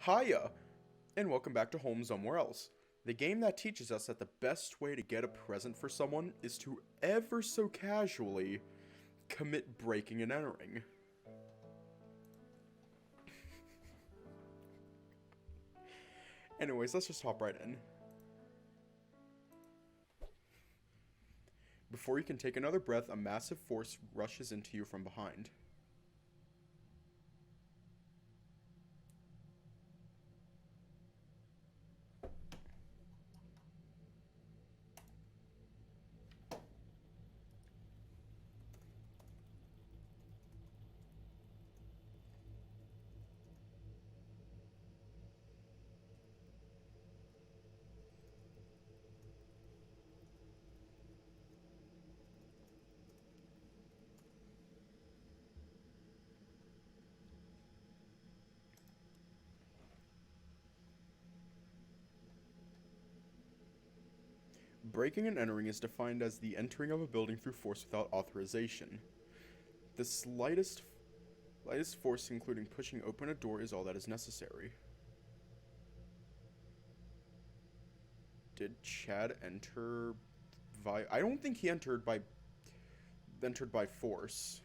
Hiya, and welcome back to Home Somewhere Else, the game that teaches us that the best way to get a present for someone is to ever so casually commit breaking and entering. Anyways, let's just hop right in. Before you can take another breath, a massive force rushes into you from behind. Breaking and entering is defined as the entering of a building through force without authorization. The slightest force, including pushing open a door, is all that is necessary. Did Chad enter via... I don't think he entered by force.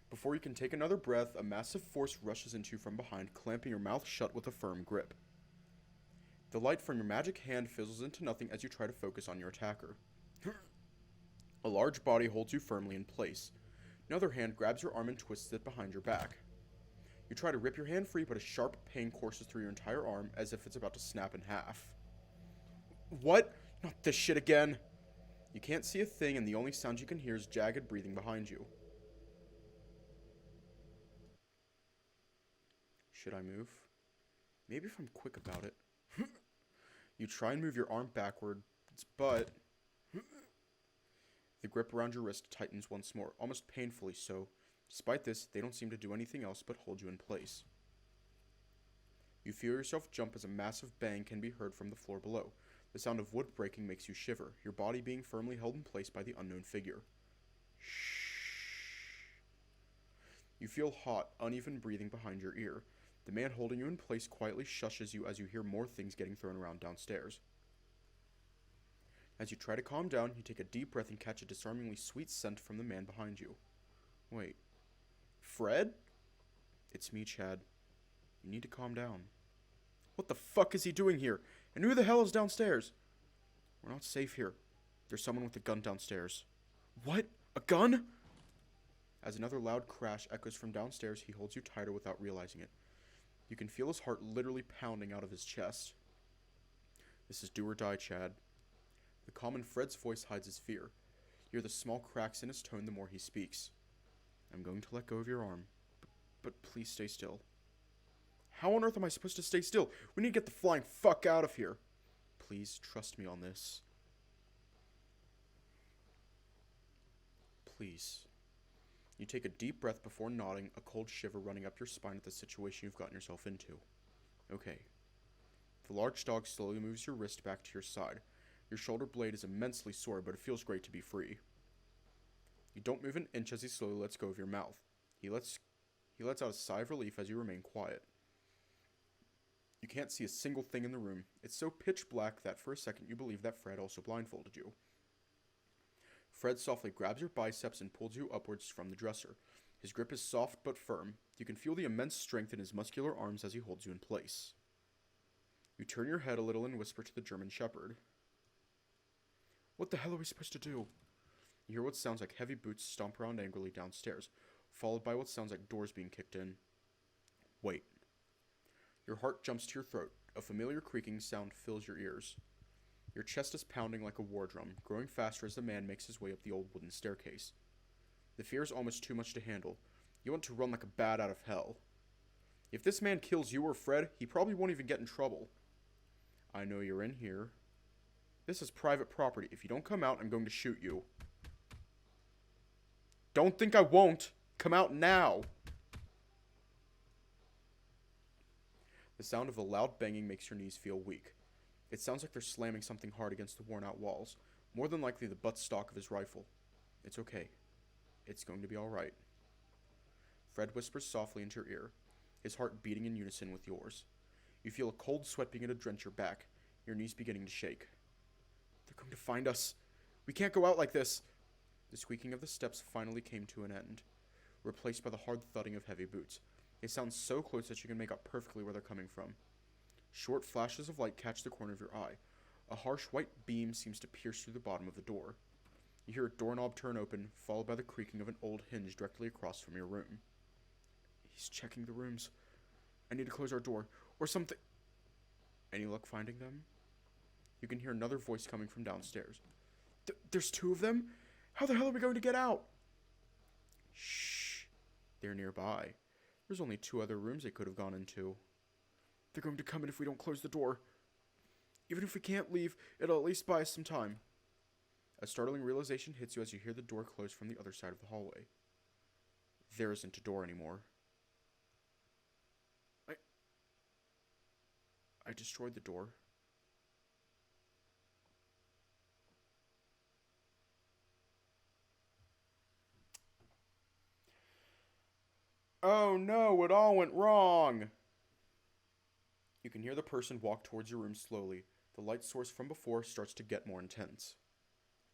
Before you can take another breath, a massive force rushes into you from behind, clamping your mouth shut with a firm grip. The light from your magic hand fizzles into nothing as you try to focus on your attacker. A large body holds you firmly in place. Another hand grabs your arm and twists it behind your back. You try to rip your hand free, but a sharp pain courses through your entire arm as if it's about to snap in half. What? Not this shit again! You can't see a thing, and the only sound you can hear is jagged breathing behind you. Should I move? Maybe if I'm quick about it. You try and move your arm backwards, but the grip around your wrist tightens once more, almost painfully so. Despite this, they don't seem to do anything else but hold you in place. You feel yourself jump as a massive bang can be heard from the floor below. The sound of wood breaking makes you shiver, your body being firmly held in place by the unknown figure. Shh. You feel hot, uneven breathing behind your ear. The man holding you in place quietly shushes you as you hear more things getting thrown around downstairs. As you try to calm down, you take a deep breath and catch a disarmingly sweet scent from the man behind you. Wait. Fred? It's me, Chad. You need to calm down. What the fuck is he doing here? And who the hell is downstairs? We're not safe here. There's someone with a gun downstairs. What? A gun? As another loud crash echoes from downstairs, he holds you tighter without realizing it. You can feel his heart literally pounding out of his chest. This is do or die, Chad. The calm in Fred's voice hides his fear. You hear the small cracks in his tone the more he speaks. I'm going to let go of your arm, but please stay still. How on earth am I supposed to stay still? We need to get the flying fuck out of here. Please trust me on this. Please. You take a deep breath before nodding, a cold shiver running up your spine at the situation you've gotten yourself into. Okay. The large dog slowly moves your wrist back to your side. Your shoulder blade is immensely sore, but it feels great to be free. You don't move an inch as he slowly lets go of your mouth. He lets out a sigh of relief as you remain quiet. You can't see a single thing in the room. It's so pitch black that for a second you believe that Fred also blindfolded you. Fred softly grabs your biceps and pulls you upwards from the dresser. His grip is soft but firm. You can feel the immense strength in his muscular arms as he holds you in place. You turn your head a little and whisper to the German Shepherd. What the hell are we supposed to do? You hear what sounds like heavy boots stomp around angrily downstairs, followed by what sounds like doors being kicked in. Wait. Your heart jumps to your throat. A familiar creaking sound fills your ears. Your chest is pounding like a war drum, growing faster as the man makes his way up the old wooden staircase. The fear is almost too much to handle. You want to run like a bat out of hell. If this man kills you or Fred, he probably won't even get in trouble. I know you're in here. This is private property. If you don't come out, I'm going to shoot you. Don't think I won't. Come out now. The sound of a loud banging makes your knees feel weak. It sounds like they're slamming something hard against the worn-out walls, more than likely the buttstock of his rifle. It's okay. It's going to be alright. Fred whispers softly into your ear, his heart beating in unison with yours. You feel a cold sweat begin to drench your back, your knees beginning to shake. They're going to find us. We can't go out like this. The squeaking of the steps finally came to an end, replaced by the hard thudding of heavy boots. They sound so close that you can make out perfectly where they're coming from. Short flashes of light catch the corner of your eye. A harsh white beam seems to pierce through the bottom of the door. You hear a doorknob turn open, followed by the creaking of an old hinge directly across from your room. He's checking the rooms. I need to close our door, or something. Any luck finding them? You can hear another voice coming from downstairs. There's two of them? How the hell are we going to get out? Shh. They're nearby. There's only 2 other rooms they could have gone into. They're going to come in if we don't close the door. Even if we can't leave, it'll at least buy us some time. A startling realization hits you as you hear the door close from the other side of the hallway. There isn't a door anymore. I destroyed the door. Oh no, it all went wrong! You can hear the person walk towards your room slowly. The light source from before starts to get more intense.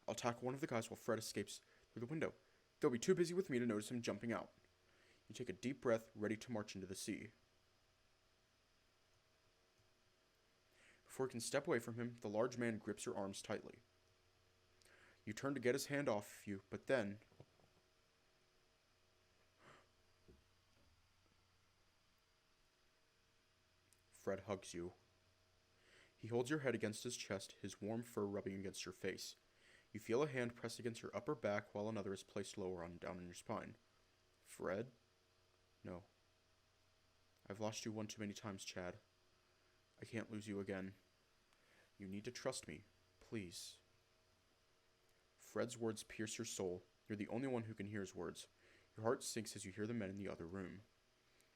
I'll tackle one of the guys while Fred escapes through the window. They'll be too busy with me to notice him jumping out. You take a deep breath, ready to march into the sea. Before you can step away from him, the large man grips your arms tightly. You turn to get his hand off you, but then... Fred hugs you. He holds your head against his chest, his warm fur rubbing against your face. You feel a hand press against your upper back while another is placed lower down on your spine. Fred? No. I've lost you one too many times, Chad. I can't lose you again. You need to trust me, please. Fred's words pierce your soul. You're the only one who can hear his words. Your heart sinks as you hear the men in the other room.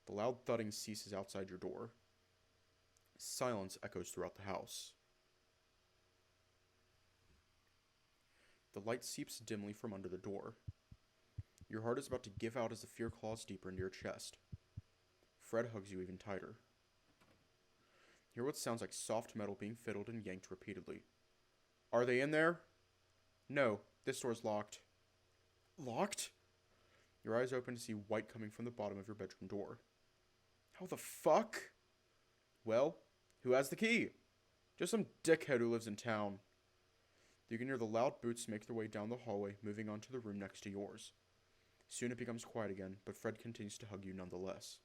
The loud thudding ceases outside your door. Silence echoes throughout the house. The light seeps dimly from under the door. Your heart is about to give out as the fear claws deeper into your chest. Fred hugs you even tighter. You hear what sounds like soft metal being fiddled and yanked repeatedly. Are they in there? No, this door's locked. Locked? Your eyes open to see white coming from the bottom of your bedroom door. How the fuck? Well, who has the key? Just some dickhead who lives in town. You can hear the loud boots make their way down the hallway, moving on to the room next to yours. Soon it becomes quiet again, but Fred continues to hug you nonetheless.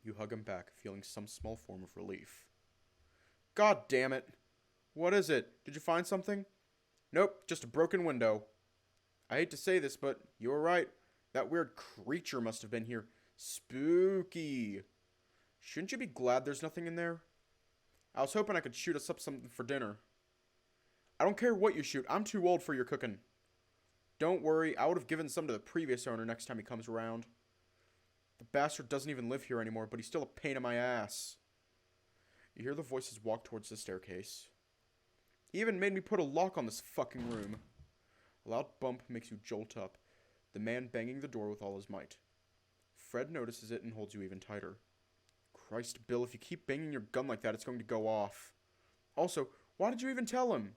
You hug him back, feeling some small form of relief. God damn it! What is it? Did you find something? Nope, just a broken window. I hate to say this, but you were right. That weird creature must have been here. Spooky. Shouldn't you be glad there's nothing in there? I was hoping I could shoot us up something for dinner. I don't care what you shoot. I'm too old for your cooking. Don't worry, I would have given some to the previous owner next time he comes around. The bastard doesn't even live here anymore, but he's still a pain in my ass. You hear the voices walk towards the staircase. He even made me put a lock on this fucking room. A loud bump makes you jolt up, the man banging the door with all his might. Fred notices it and holds you even tighter. Christ, Bill, if you keep banging your gun like that, it's going to go off. Also, why did you even tell him?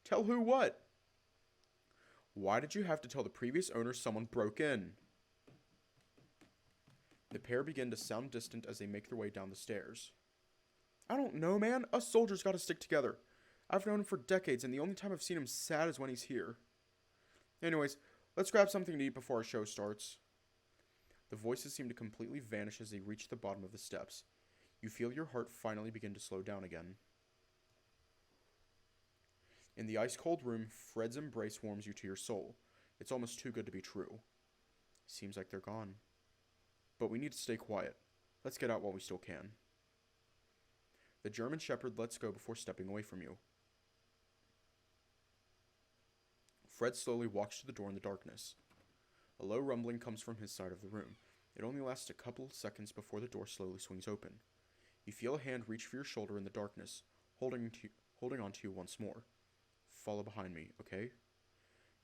Tell who what? Why did you have to tell the previous owner someone broke in? The pair begin to sound distant as they make their way down the stairs. I don't know, man. Us soldiers gotta stick together. I've known him for decades, and the only time I've seen him sad is when he's here. Anyways, let's grab something to eat before our show starts. The voices seem to completely vanish as they reach the bottom of the steps. You feel your heart finally begin to slow down again. In the ice-cold room, Fred's embrace warms you to your soul. It's almost too good to be true. Seems like they're gone. But we need to stay quiet. Let's get out while we still can. The German Shepherd lets go before stepping away from you. Fred slowly walks to the door in the darkness. A low rumbling comes from his side of the room. It only lasts a couple seconds before the door slowly swings open. You feel a hand reach for your shoulder in the darkness, holding on to you once more. Follow behind me, okay?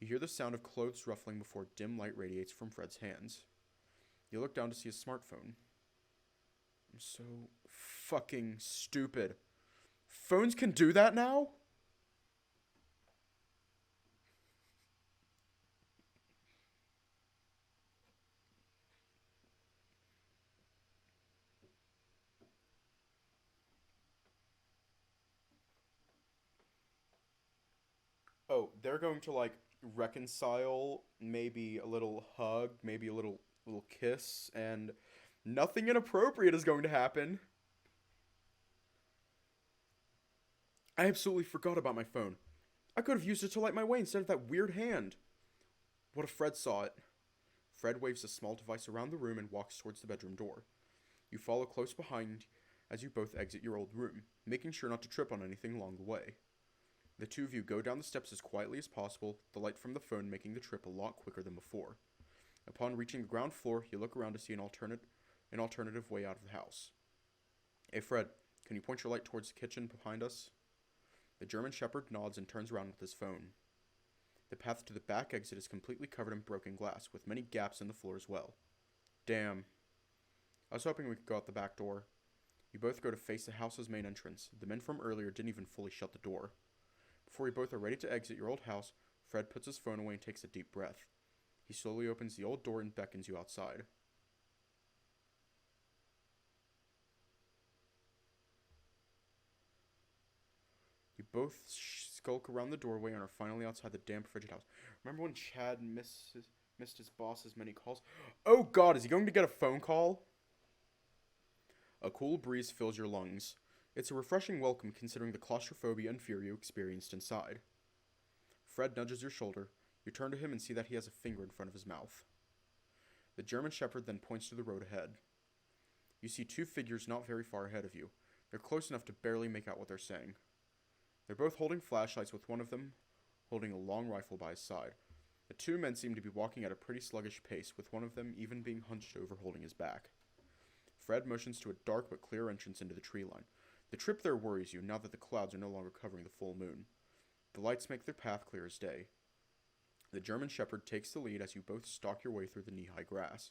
You hear the sound of clothes ruffling before dim light radiates from Fred's hands. You look down to see his smartphone. I'm so fucking stupid. Phones can do that now? Oh, they're going to like reconcile, maybe a little hug, maybe a little kiss, and nothing inappropriate is going to happen. I absolutely forgot about my phone. I could have used it to light my way instead of that weird hand. What if Fred saw it? Fred waves a small device around the room and walks towards the bedroom door. You follow close behind as you both exit your old room, making sure not to trip on anything along the way. The two of you go down the steps as quietly as possible, the light from the phone making the trip a lot quicker than before. Upon reaching the ground floor, you look around to see an alternative way out of the house. Hey Fred, can you point your light towards the kitchen behind us? The German Shepherd nods and turns around with his phone. The path to the back exit is completely covered in broken glass, with many gaps in the floor as well. Damn. I was hoping we could go out the back door. You both go to face the house's main entrance. The men from earlier didn't even fully shut the door. Before you both are ready to exit your old house, Fred puts his phone away and takes a deep breath. He slowly opens the old door and beckons you outside. You both skulk around the doorway and are finally outside the damp, frigid house. Remember when Chad missed his boss's many calls? Oh god, is he going to get a phone call? A cool breeze fills your lungs. It's a refreshing welcome considering the claustrophobia and fear you experienced inside. Fred nudges your shoulder. You turn to him and see that he has a finger in front of his mouth. The German Shepherd then points to the road ahead. You see two figures not very far ahead of you. They're close enough to barely make out what they're saying. They're both holding flashlights, with one of them holding a long rifle by his side. The two men seem to be walking at a pretty sluggish pace, with one of them even being hunched over holding his back. Fred motions to a dark but clear entrance into the tree line. The trip there worries you now that the clouds are no longer covering the full moon. The lights make their path clear as day. The German Shepherd takes the lead as you both stalk your way through the knee-high grass.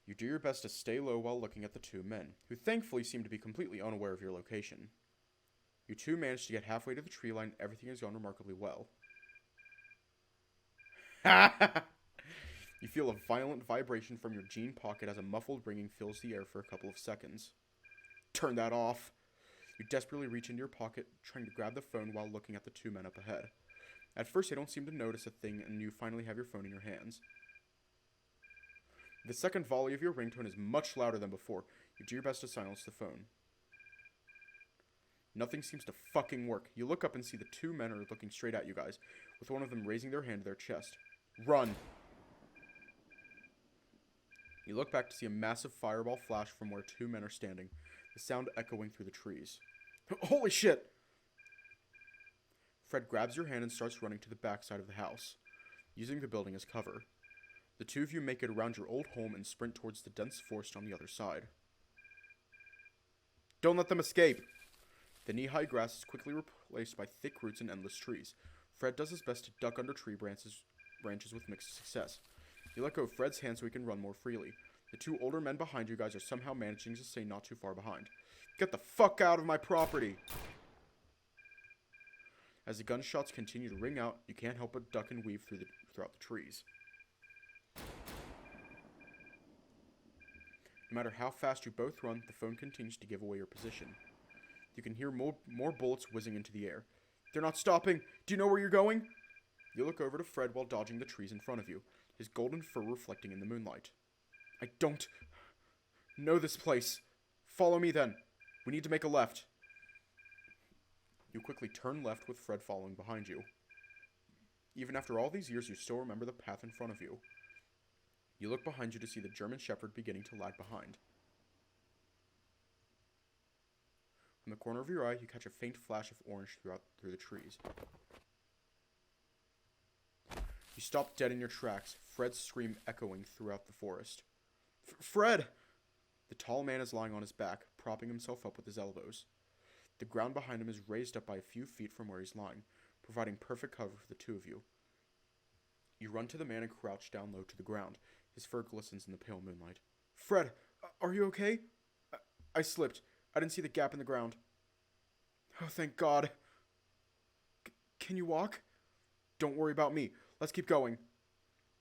You do your best to stay low while looking at the two men, who thankfully seem to be completely unaware of your location. You two manage to get halfway to the tree line. Everything has gone remarkably well. You feel a violent vibration from your jean pocket as a muffled ringing fills the air for a couple of seconds. Turn that off. You desperately reach into your pocket, trying to grab the phone while looking at the two men up ahead. At first, they don't seem to notice a thing, and you finally have your phone in your hands. The second volley of your ringtone is much louder than before. You do your best to silence the phone. Nothing seems to fucking work. You look up and see the two men are looking straight at you guys, with one of them raising their hand to their chest. Run! You look back to see a massive fireball flash from where two men are standing, the sound echoing through the trees. Holy shit! Fred grabs your hand and starts running to the backside of the house, using the building as cover. The two of you make it around your old home and sprint towards the dense forest on the other side. Don't let them escape! The knee-high grass is quickly replaced by thick roots and endless trees. Fred does his best to duck under tree branches with mixed success. You let go of Fred's hand so he can run more freely. The two older men behind you guys are somehow managing to stay not too far behind. Get the fuck out of my property! As the gunshots continue to ring out, you can't help but duck and weave throughout the trees. No matter how fast you both run, the phone continues to give away your position. You can hear more bullets whizzing into the air. They're not stopping! Do you know where you're going? You look over to Fred while dodging the trees in front of you, his golden fur reflecting in the moonlight. I don't know this place. Follow me then. We need to make a left. You quickly turn left with Fred following behind you. Even after all these years, you still remember the path in front of you. You look behind you to see the German Shepherd beginning to lag behind. From the corner of your eye, you catch a faint flash of orange through the trees. You stop dead in your tracks, Fred's scream echoing throughout the forest. Fred! The tall man is lying on his back, propping himself up with his elbows. The ground behind him is raised up by a few feet from where he's lying, providing perfect cover for the two of you. You run to the man and crouch down low to the ground. His fur glistens in the pale moonlight. Fred, are you okay? I slipped. I didn't see the gap in the ground. Oh, thank God. Can you walk? Don't worry about me. Let's keep going.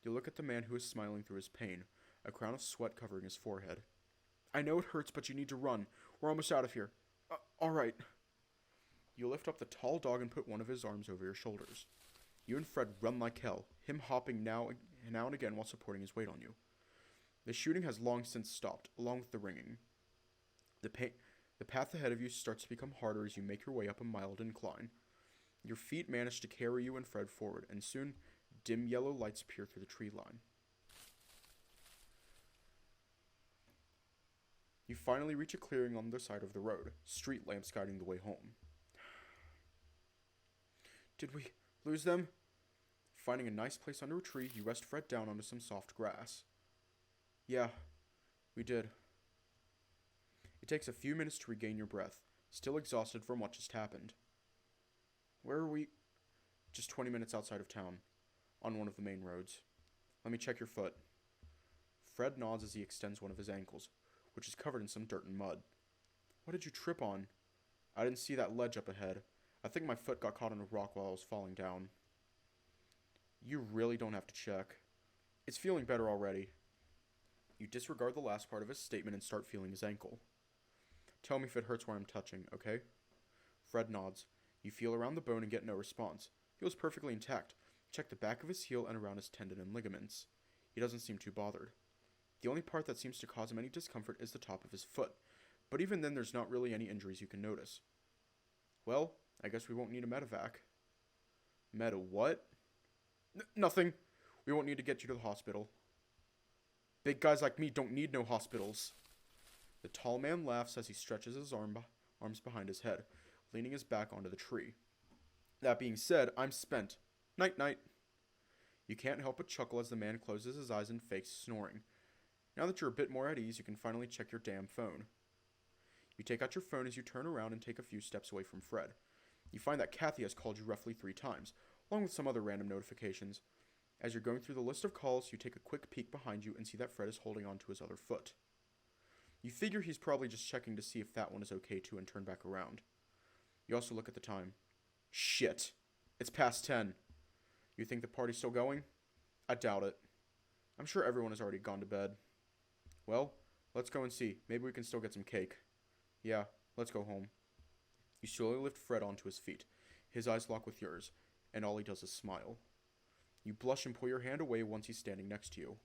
You look at the man who is smiling through his pain, a crown of sweat covering his forehead. I know it hurts, but you need to run. We're almost out of here. All right. You lift up the tall dog and put one of his arms over your shoulders. You and Fred run like hell, him hopping now and again while supporting his weight on you. The shooting has long since stopped, along with the ringing. The path ahead of you starts to become harder as you make your way up a mild incline. Your feet manage to carry you and Fred forward, and soon dim yellow lights peer through the tree line. You finally reach a clearing on the side of the road, street lamps guiding the way home. Did we lose them? Finding a nice place under a tree, you rest Fred down onto some soft grass. Yeah, we did. It takes a few minutes to regain your breath, still exhausted from what just happened. Where are we? Just 20 minutes outside of town, on one of the main roads. Let me check your foot. Fred nods as he extends one of his ankles, which is covered in some dirt and mud. What did you trip on? I didn't see that ledge up ahead. I think my foot got caught on a rock while I was falling down. You really don't have to check. It's feeling better already. You disregard the last part of his statement and start feeling his ankle. Tell me if it hurts where I'm touching, okay? Fred nods. You feel around the bone and get no response. Feels perfectly intact. Check the back of his heel and around his tendon and ligaments. He doesn't seem too bothered. The only part that seems to cause him any discomfort is the top of his foot, but even then there's not really any injuries you can notice. Well, I guess we won't need a medevac. Meta what? Nothing. We won't need to get you to the hospital. Big guys like me don't need no hospitals. The tall man laughs as he stretches his arms behind his head, leaning his back onto the tree. That being said, I'm spent. Night-night. You can't help but chuckle as the man closes his eyes and fakes snoring. Now that you're a bit more at ease, you can finally check your damn phone. You take out your phone as you turn around and take a few steps away from Fred. You find that Kathy has called you roughly 3 times, along with some other random notifications. As you're going through the list of calls, you take a quick peek behind you and see that Fred is holding on to his other foot. You figure he's probably just checking to see if that one is okay too and turn back around. You also look at the time. Shit. It's past 10. You think the party's still going? I doubt it. I'm sure everyone has already gone to bed. Well, let's go and see. Maybe we can still get some cake. Yeah, let's go home. You slowly lift Fred onto his feet. His eyes lock with yours, and all he does is smile. You blush and pull your hand away once he's standing next to you.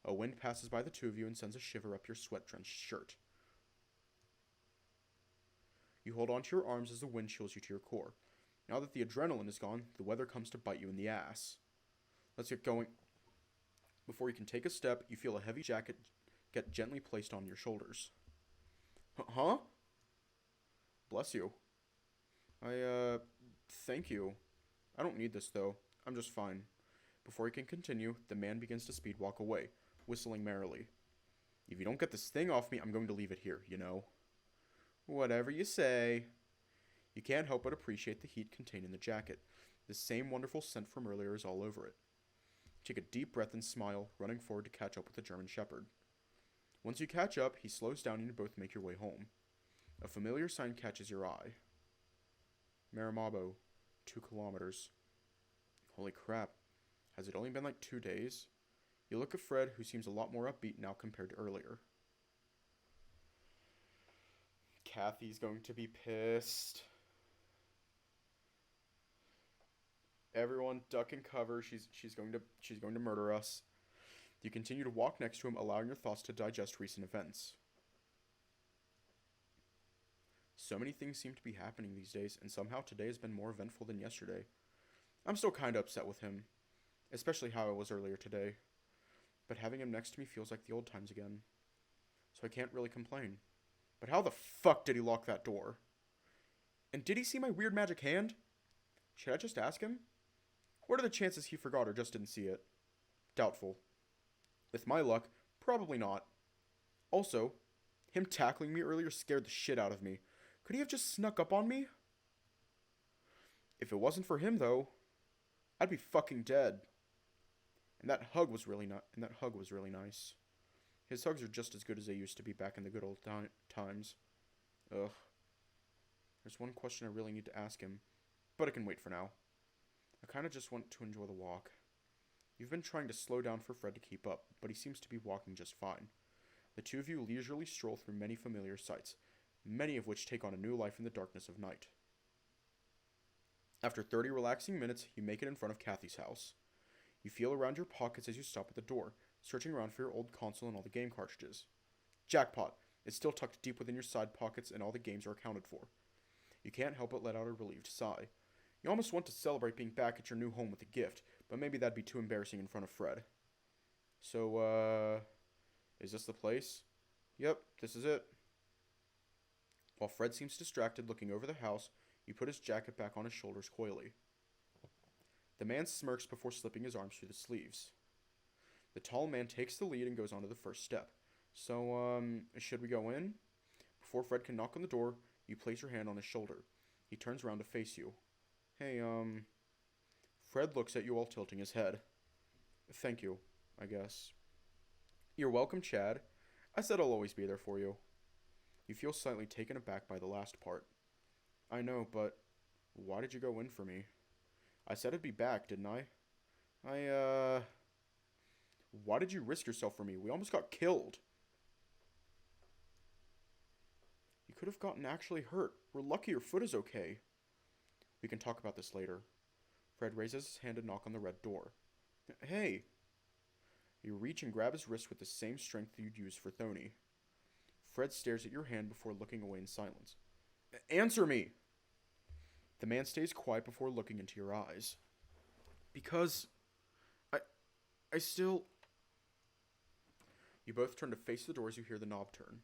A wind passes by the two of you and sends a shiver up your sweat-drenched shirt. You hold onto your arms as the wind chills you to your core. Now that the adrenaline is gone, the weather comes to bite you in the ass. Let's get going. Before you can take a step, you feel a heavy jacket get gently placed on your shoulders. Huh? Bless you. Thank you. I don't need this, though. I'm just fine. Before he can continue, the man begins to speed walk away, whistling merrily. If you don't get this thing off me, I'm going to leave it here, you know. Whatever you say. You can't help but appreciate the heat contained in the jacket. The same wonderful scent from earlier is all over it. Take a deep breath and smile, running forward to catch up with the German Shepherd. Once you catch up, he slows down and you both make your way home. A familiar sign catches your eye. Maramabo, 2 kilometers. Holy crap. Has it only been like 2 days? You look at Fred, who seems a lot more upbeat now compared to earlier. Kathy's going to be pissed. Everyone duck and cover. She's going to murder us. You continue to walk next to him, allowing your thoughts to digest recent events. So many things seem to be happening these days, and somehow today has been more eventful than yesterday. I'm still kinda upset with him, especially how I was earlier today. But having him next to me feels like the old times again. So I can't really complain. But how the fuck did he lock that door? And did he see my weird magic hand? Should I just ask him? What are the chances he forgot or just didn't see it? Doubtful. With my luck, probably not. Also, him tackling me earlier scared the shit out of me. Could he have just snuck up on me? If it wasn't for him, though, I'd be fucking dead. And that hug was really nice. His hugs are just as good as they used to be back in the good old times. Ugh. There's one question I really need to ask him, but it can wait for now. I kind of just want to enjoy the walk. You've been trying to slow down for Fred to keep up, but he seems to be walking just fine. The two of you leisurely stroll through many familiar sights, many of which take on a new life in the darkness of night. After 30 relaxing minutes, you make it in front of Kathy's house. You feel around your pockets as you stop at the door, searching around for your old console and all the game cartridges. Jackpot! It's still tucked deep within your side pockets and all the games are accounted for. You can't help but let out a relieved sigh. You almost want to celebrate being back at your new home with a gift, but maybe that'd be too embarrassing in front of Fred. So, is this the place? Yep, this is it. While Fred seems distracted looking over the house, you put his jacket back on his shoulders coyly. The man smirks before slipping his arms through the sleeves. The tall man takes the lead and goes on to the first step. So, should we go in? Before Fred can knock on the door, you place your hand on his shoulder. He turns around to face you. Hey, Fred looks at you while tilting his head. Thank you, I guess. You're welcome, Chad. I said I'll always be there for you. You feel slightly taken aback by the last part. I know, but why did you go in for me? I said I'd be back, didn't I? Why did you risk yourself for me? We almost got killed. You could have gotten actually hurt. We're lucky your foot is okay. We can talk about this later. Fred raises his hand to knock on the red door. Hey! You reach and grab his wrist with the same strength you'd used for Thony. Fred stares at your hand before looking away in silence. Answer me! The man stays quiet before looking into your eyes. Because I still... You both turn to face the door as you hear the knob turn.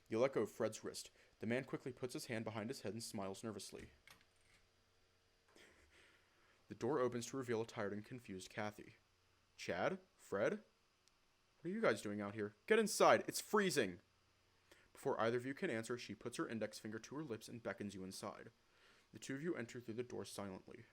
You let go of Fred's wrist. The man quickly puts his hand behind his head and smiles nervously. The door opens to reveal a tired and confused Kathy. Chad? Fred? What are you guys doing out here? Get inside! It's freezing! Before either of you can answer, she puts her index finger to her lips and beckons you inside. The two of you enter through the door silently.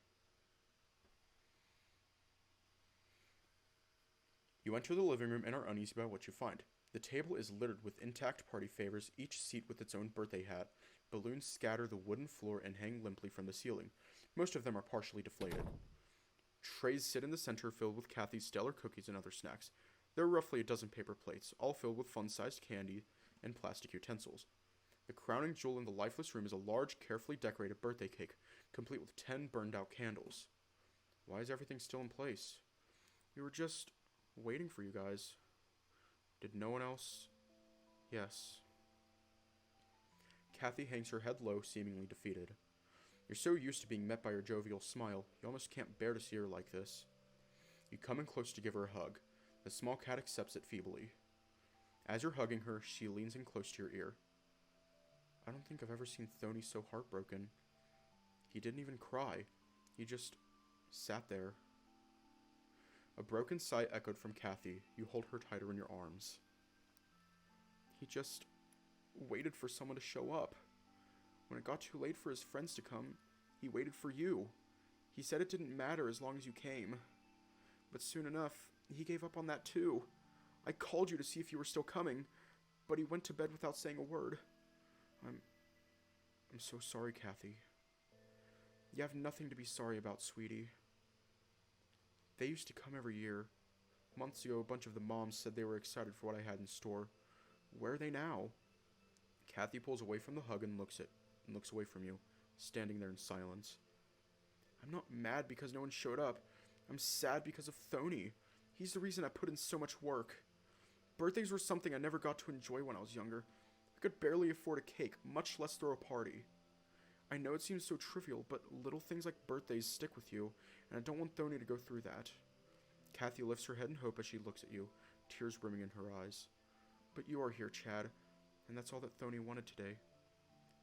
You enter the living room and are uneasy about what you find. The table is littered with intact party favors, each seat with its own birthday hat. Balloons scatter the wooden floor and hang limply from the ceiling. Most of them are partially deflated. Trays sit in the center filled with Kathy's stellar cookies and other snacks. There are roughly a dozen paper plates, all filled with fun-sized candy and plastic utensils. The crowning jewel in the lifeless room is a large, carefully decorated birthday cake, complete with 10 burned-out candles. Why is everything still in place? We were just waiting for you guys. Did no one else? Yes. Kathy hangs her head low, seemingly defeated. You're so used to being met by her jovial smile, you almost can't bear to see her like this. You come in close to give her a hug. The small cat accepts it feebly. As you're hugging her, she leans in close to your ear. I don't think I've ever seen Thony so heartbroken. He didn't even cry. He just sat there. A broken sigh echoed from Kathy. You hold her tighter in your arms. He just waited for someone to show up. When it got too late for his friends to come, he waited for you. He said it didn't matter as long as you came. But soon enough, he gave up on that too. I called you to see if you were still coming, but he went to bed without saying a word. I'm so sorry, Kathy. You have nothing to be sorry about, sweetie. They used to come every year. Months ago, a bunch of the moms said they were excited for what I had in store. Where are they now? Kathy pulls away from the hug and looks away from you, standing there in silence. I'm not mad because no one showed up. I'm sad because of Thony. He's the reason I put in so much work. Birthdays were something I never got to enjoy when I was younger. I could barely afford a cake, much less throw a party. I know it seems so trivial, but little things like birthdays stick with you, and I don't want Thony to go through that. Kathy lifts her head in hope as she looks at you, tears brimming in her eyes. But you are here, Chad, and that's all that Thony wanted today.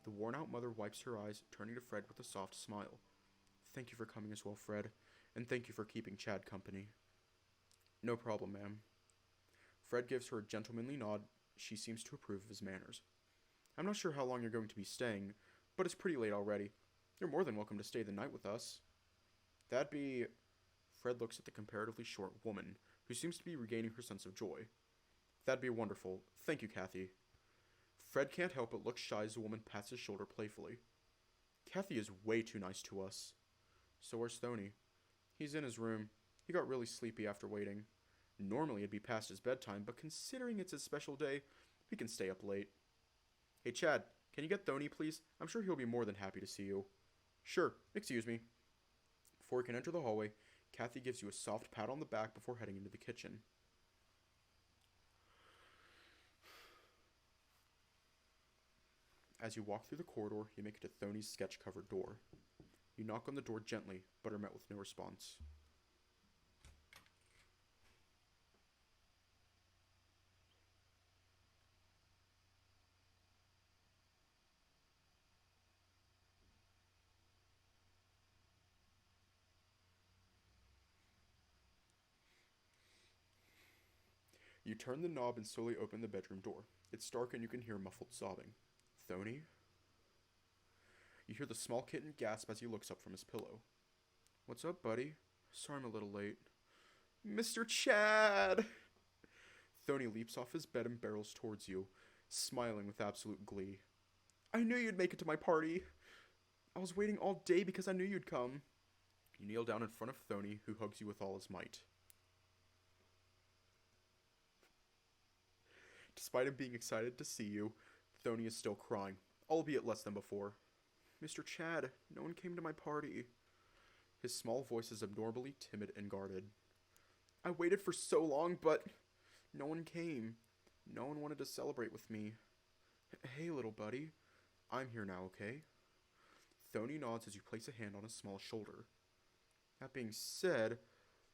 The worn-out mother wipes her eyes, turning to Fred with a soft smile. Thank you for coming as well, Fred, and thank you for keeping Chad company. No problem, ma'am. Fred gives her a gentlemanly nod. She seems to approve of his manners. I'm not sure how long you're going to be staying, but it's pretty late already. You're more than welcome to stay the night with us. That'd be... Fred looks at the comparatively short woman, who seems to be regaining her sense of joy. That'd be wonderful. Thank you, Kathy. Fred can't help but look shy as the woman pats his shoulder playfully. Kathy is way too nice to us. So where's Thony? He's in his room. He got really sleepy after waiting. Normally it'd be past his bedtime, but considering it's his special day, we can stay up late. Hey Chad, can you get Thony, please? I'm sure he'll be more than happy to see you. Sure, excuse me. Before you can enter the hallway, Kathy gives you a soft pat on the back before heading into the kitchen. As you walk through the corridor, you make it to Thony's sketch-covered door. You knock on the door gently, but are met with no response. You turn the knob and slowly open the bedroom door. It's dark and you can hear muffled sobbing. Thony? You hear the small kitten gasp as he looks up from his pillow. What's up, buddy? Sorry I'm a little late. Mr. Chad! Thony leaps off his bed and barrels towards you, smiling with absolute glee. I knew you'd make it to my party. I was waiting all day because I knew you'd come. You kneel down in front of Thony, who hugs you with all his might. Despite him being excited to see you, Thony is still crying, albeit less than before. Mr. Chad, no one came to my party. His small voice is abnormally timid and guarded. I waited for so long, but no one came. No one wanted to celebrate with me. Hey, little buddy. I'm here now, okay? Thony nods as you place a hand on his small shoulder. That being said,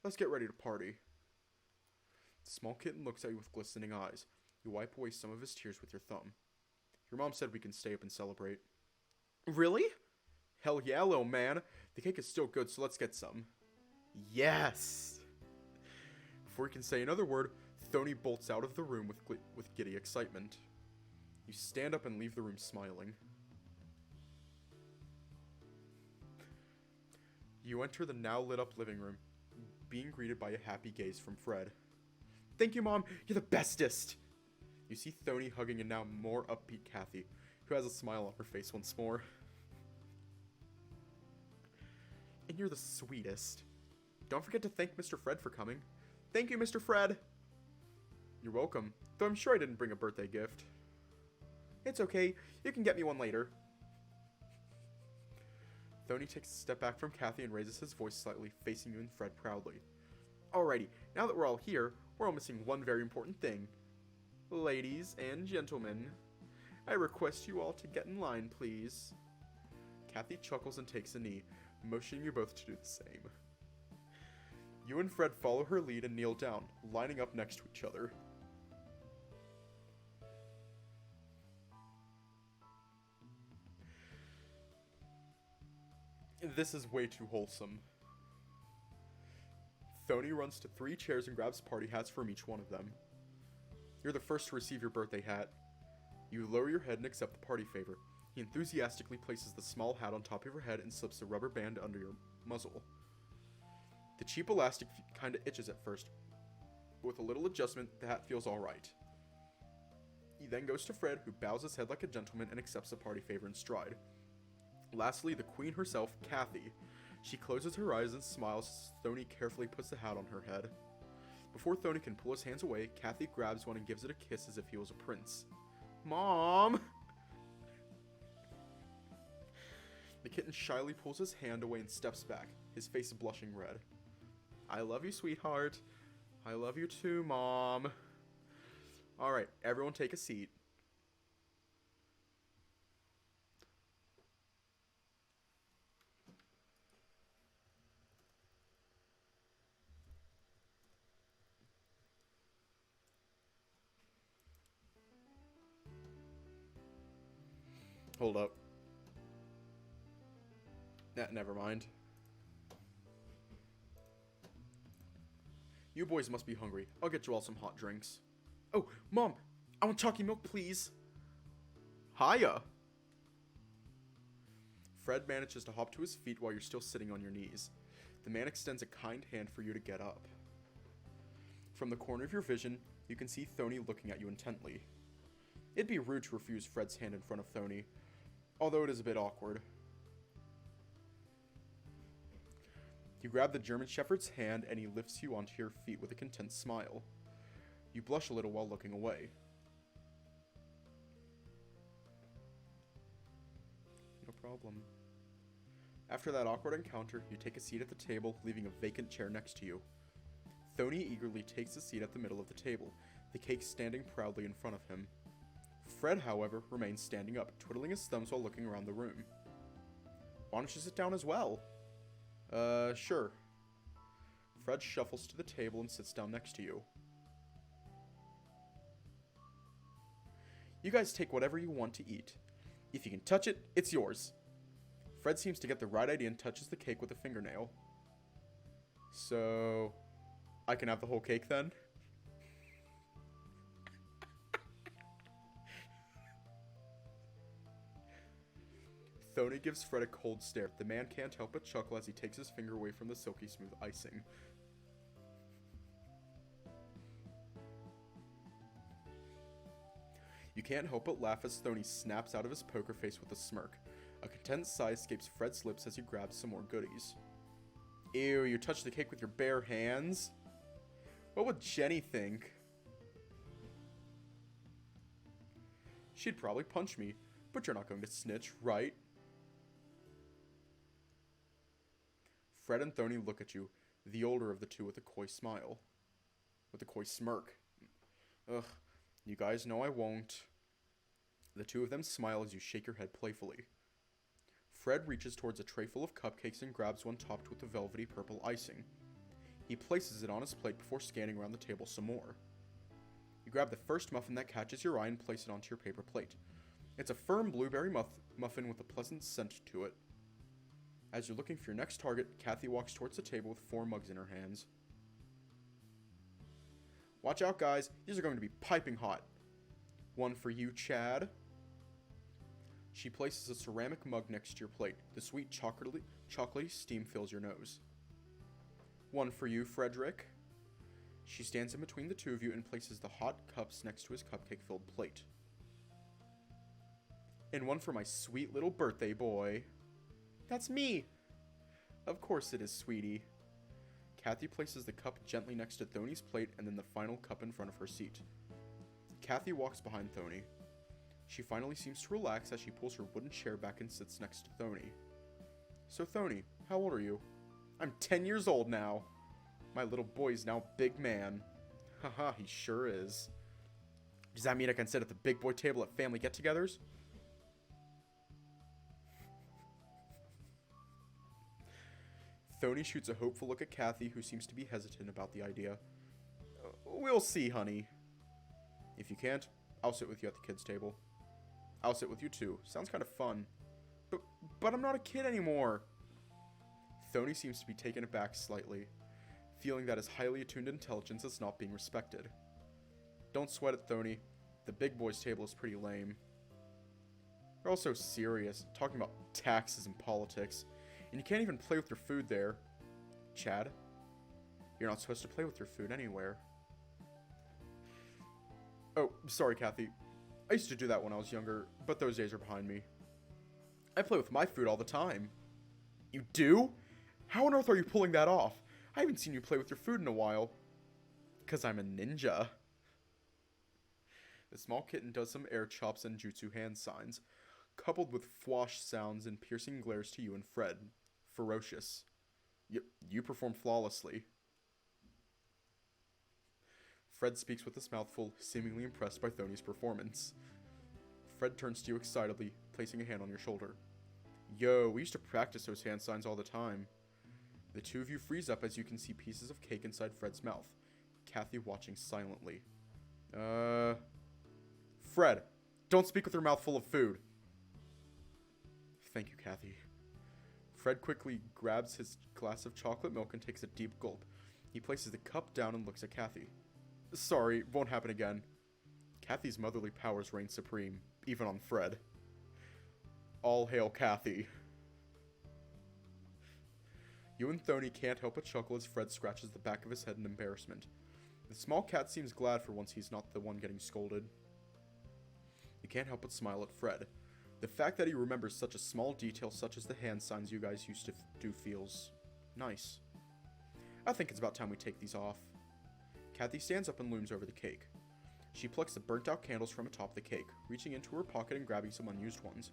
let's get ready to party. The small kitten looks at you with glistening eyes. You wipe away some of his tears with your thumb. Your mom said we can stay up and celebrate. Really? Hell yeah, little man. The cake is still good, so let's get some. Yes! Before you can say another word, Thony bolts out of the room with giddy excitement. You stand up and leave the room smiling. You enter the now lit up living room, being greeted by a happy gaze from Fred. Thank you, Mom. You're the bestest. You see Thony hugging a now more upbeat Kathy, who has a smile on her face once more. And you're the sweetest. Don't forget to thank Mr. Fred for coming. Thank you, Mr. Fred. You're welcome, though I'm sure I didn't bring a birthday gift. It's okay. You can get me one later. Thony takes a step back from Kathy and raises his voice slightly, facing you and Fred proudly. Alrighty, now that we're all here, we're all missing one very important thing. Ladies and gentlemen, I request you all to get in line, please. Kathy chuckles and takes a knee, motioning you both to do the same. You and Fred follow her lead and kneel down, lining up next to each other. This is way too wholesome. Thony runs to 3 chairs and grabs party hats from each one of them. You're the first to receive your birthday hat. You lower your head and accept the party favor. He enthusiastically places the small hat on top of your head and slips the rubber band under your muzzle. The cheap elastic kinda itches at first, but with a little adjustment, the hat feels alright. He then goes to Fred, who bows his head like a gentleman and accepts the party favor in stride. Lastly, the queen herself, Kathy. She closes her eyes and smiles as Thony carefully puts the hat on her head. Before Thony can pull his hands away, Kathy grabs one and gives it a kiss as if he was a prince. Mom! The kitten shyly pulls his hand away and steps back, his face blushing red. I love you, sweetheart. I love you too, Mom. Alright, everyone take a seat. Hold up. Never mind. You boys must be hungry. I'll get you all some hot drinks. Oh, Mom! I want chalky milk, please! Hiya! Fred manages to hop to his feet while you're still sitting on your knees. The man extends a kind hand for you to get up. From the corner of your vision, you can see Thony looking at you intently. It'd be rude to refuse Fred's hand in front of Thony, although it is a bit awkward. You grab the German Shepherd's hand and he lifts you onto your feet with a content smile. You blush a little while looking away. No problem. After that awkward encounter, you take a seat at the table, leaving a vacant chair next to you. Thony eagerly takes a seat at the middle of the table, the cake standing proudly in front of him. Fred, however, remains standing up, twiddling his thumbs while looking around the room. Why don't you sit down as well? Sure. Fred shuffles to the table and sits down next to you. You guys take whatever you want to eat. If you can touch it, it's yours. Fred seems to get the right idea and touches the cake with a fingernail. So, I can have the whole cake then? Thony gives Fred a cold stare. The man can't help but chuckle as he takes his finger away from the silky smooth icing. You can't help but laugh as Thony snaps out of his poker face with a smirk. A content sigh escapes Fred's lips as he grabs some more goodies. Ew, you touched the cake with your bare hands? What would Jenny think? She'd probably punch me, but you're not going to snitch, right? Fred and Thony look at you, the older of the two with a coy smile. With a coy smirk. Ugh, you guys know I won't. The two of them smile as you shake your head playfully. Fred reaches towards a tray full of cupcakes and grabs one topped with the velvety purple icing. He places it on his plate before scanning around the table some more. You grab the first muffin that catches your eye and place it onto your paper plate. It's a firm blueberry muffin with a pleasant scent to it. As you're looking for your next target, Kathy walks towards the table with 4 mugs in her hands. Watch out, guys. These are going to be piping hot. One for you, Chad. She places a ceramic mug next to your plate. The sweet chocolatey steam fills your nose. One for you, Frederick. She stands in between the two of you and places the hot cups next to his cupcake-filled plate. And one for my sweet little birthday boy. That's me! Of course it is, sweetie. Kathy places the cup gently next to Thony's plate and then the final cup in front of her seat. Kathy walks behind Thony. She finally seems to relax as she pulls her wooden chair back and sits next to Thony. So Thony, how old are you? I'm 10 years old now. My little boy's now a big man. Haha, he sure is. Does that mean I can sit at the big boy table at family get-togethers? Thony shoots a hopeful look at Kathy, who seems to be hesitant about the idea. We'll see, honey. If you can't, I'll sit with you at the kids' table. I'll sit with you too. Sounds kind of fun. But I'm not a kid anymore. Thony seems to be taken aback slightly, feeling that his highly attuned intelligence is not being respected. Don't sweat it, Thony. The big boys' table is pretty lame. They're all so serious, talking about taxes and politics, and you can't even play with your food there. Chad, you're not supposed to play with your food anywhere. Oh, sorry, Kathy. I used to do that when I was younger, but those days are behind me. I play with my food all the time. You do? How on earth are you pulling that off? I haven't seen you play with your food in a while. 'Cause I'm a ninja. The small kitten does some air chops and jutsu hand signs, coupled with fwash sounds and piercing glares to you and Fred. Ferocious. You perform flawlessly. Fred speaks with his mouth full, seemingly impressed by Thony's performance. Fred turns to you excitedly, placing a hand on your shoulder. Yo, we used to practice those hand signs all the time. The two of you freeze up as you can see pieces of cake inside Fred's mouth, Kathy watching silently. Fred, don't speak with your mouth full of food. Thank you, Kathy. Fred quickly grabs his glass of chocolate milk and takes a deep gulp. He places the cup down and looks at Kathy. Sorry, won't happen again. Kathy's motherly powers reign supreme, even on Fred. All hail Kathy. You and Thony can't help but chuckle as Fred scratches the back of his head in embarrassment. The small cat seems glad for once he's not the one getting scolded. You can't help but smile at Fred. The fact that he remembers such a small detail such as the hand signs you guys used to do feels nice. I think it's about time we take these off. Kathy stands up and looms over the cake. She plucks the burnt out candles from atop the cake, reaching into her pocket and grabbing some unused ones.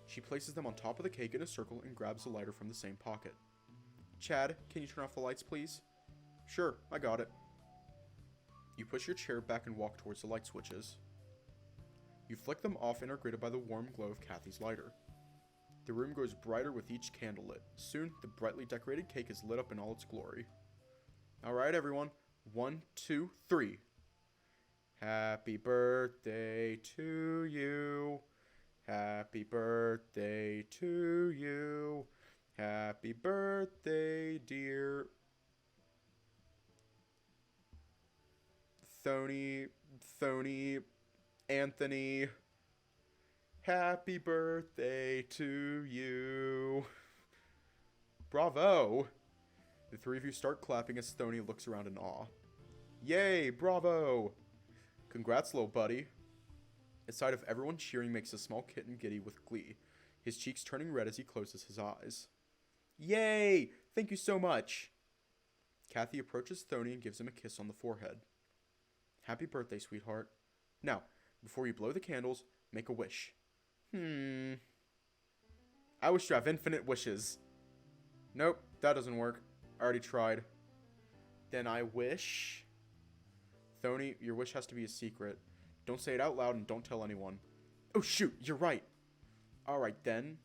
She places them on top of the cake in a circle and grabs a lighter from the same pocket. Chad, can you turn off the lights, please? Sure, I got it. You push your chair back and walk towards the light switches. You flick them off and are greeted by the warm glow of Kathy's lighter. The room grows brighter with each candle lit. Soon, the brightly decorated cake is lit up in all its glory. Alright, everyone. 1, 2, 3. Happy birthday to you. Happy birthday to you. Happy birthday, dear Thony, Anthony. Happy birthday to you. Bravo. The three of you start clapping as Thony looks around in awe. Yay, bravo. Congrats, little buddy. The sight of everyone cheering makes the small kitten giddy with glee, his cheeks turning red as he closes his eyes. Yay! Thank you so much. Kathy approaches Thony and gives him a kiss on the forehead. Happy birthday, sweetheart. Now, before you blow the candles, make a wish. I wish to have infinite wishes. Nope, that doesn't work. I already tried. Then I wish... Thony, your wish has to be a secret. Don't say it out loud and don't tell anyone. Oh shoot, you're right. Alright then.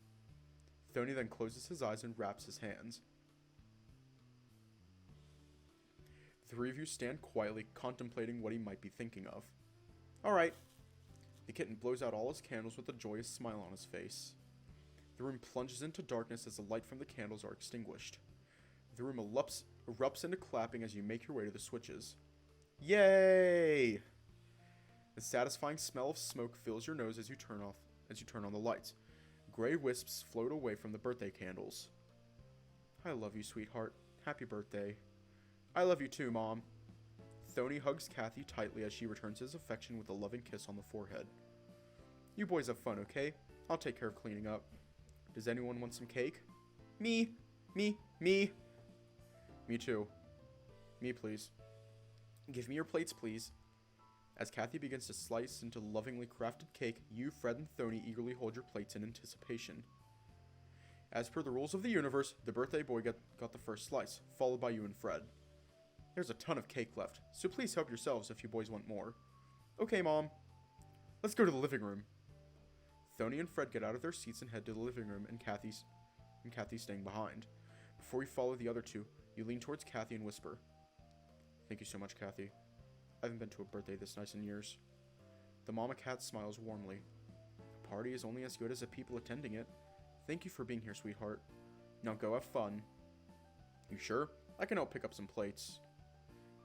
Thony then closes his eyes and wraps his hands. The three of you stand quietly, contemplating what he might be thinking of. Alright. The kitten blows out all his candles with a joyous smile on his face. The room plunges into darkness as the light from the candles are extinguished. The room erupts into clapping as you make your way to the switches. Yay! The satisfying smell of smoke fills your nose as you turn on the lights. Gray wisps float away from the birthday candles. I love you, sweetheart. Happy birthday. I love you too, Mom. Thony hugs Kathy tightly as she returns his affection with a loving kiss on the forehead. You boys have fun, okay? I'll take care of cleaning up. Does anyone want some cake? Me. Me too. Me, please. Give me your plates, please. As Kathy begins to slice into lovingly crafted cake, you, Fred, and Thony eagerly hold your plates in anticipation. As per the rules of the universe, the birthday boy got the first slice, followed by you and Fred. There's a ton of cake left, so please help yourselves if you boys want more. Okay, Mom. Let's go to the living room. Thony and Fred get out of their seats and head to the living room, and Kathy's staying behind. Before you follow the other two, you lean towards Kathy and whisper, Thank you so much, Kathy. I haven't been to a birthday this nice in years. The mama cat smiles warmly. The party is only as good as the people attending it. Thank you for being here, sweetheart. Now go have fun. You sure? I can help pick up some plates.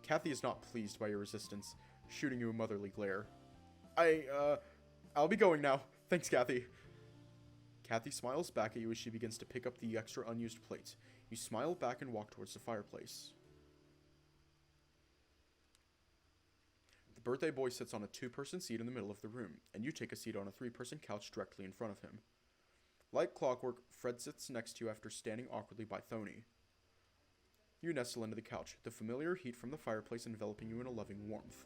Kathy is not pleased by your resistance, shooting you a motherly glare. I'll be going now. Thanks, Kathy. Kathy smiles back at you as she begins to pick up the extra unused plates. You smile back and walk towards the fireplace. The birthday boy sits on a 2-person seat in the middle of the room, and you take a seat on a 3-person couch directly in front of him. Like clockwork, Fred sits next to you after standing awkwardly by Thony. You nestle into the couch, the familiar heat from the fireplace enveloping you in a loving warmth.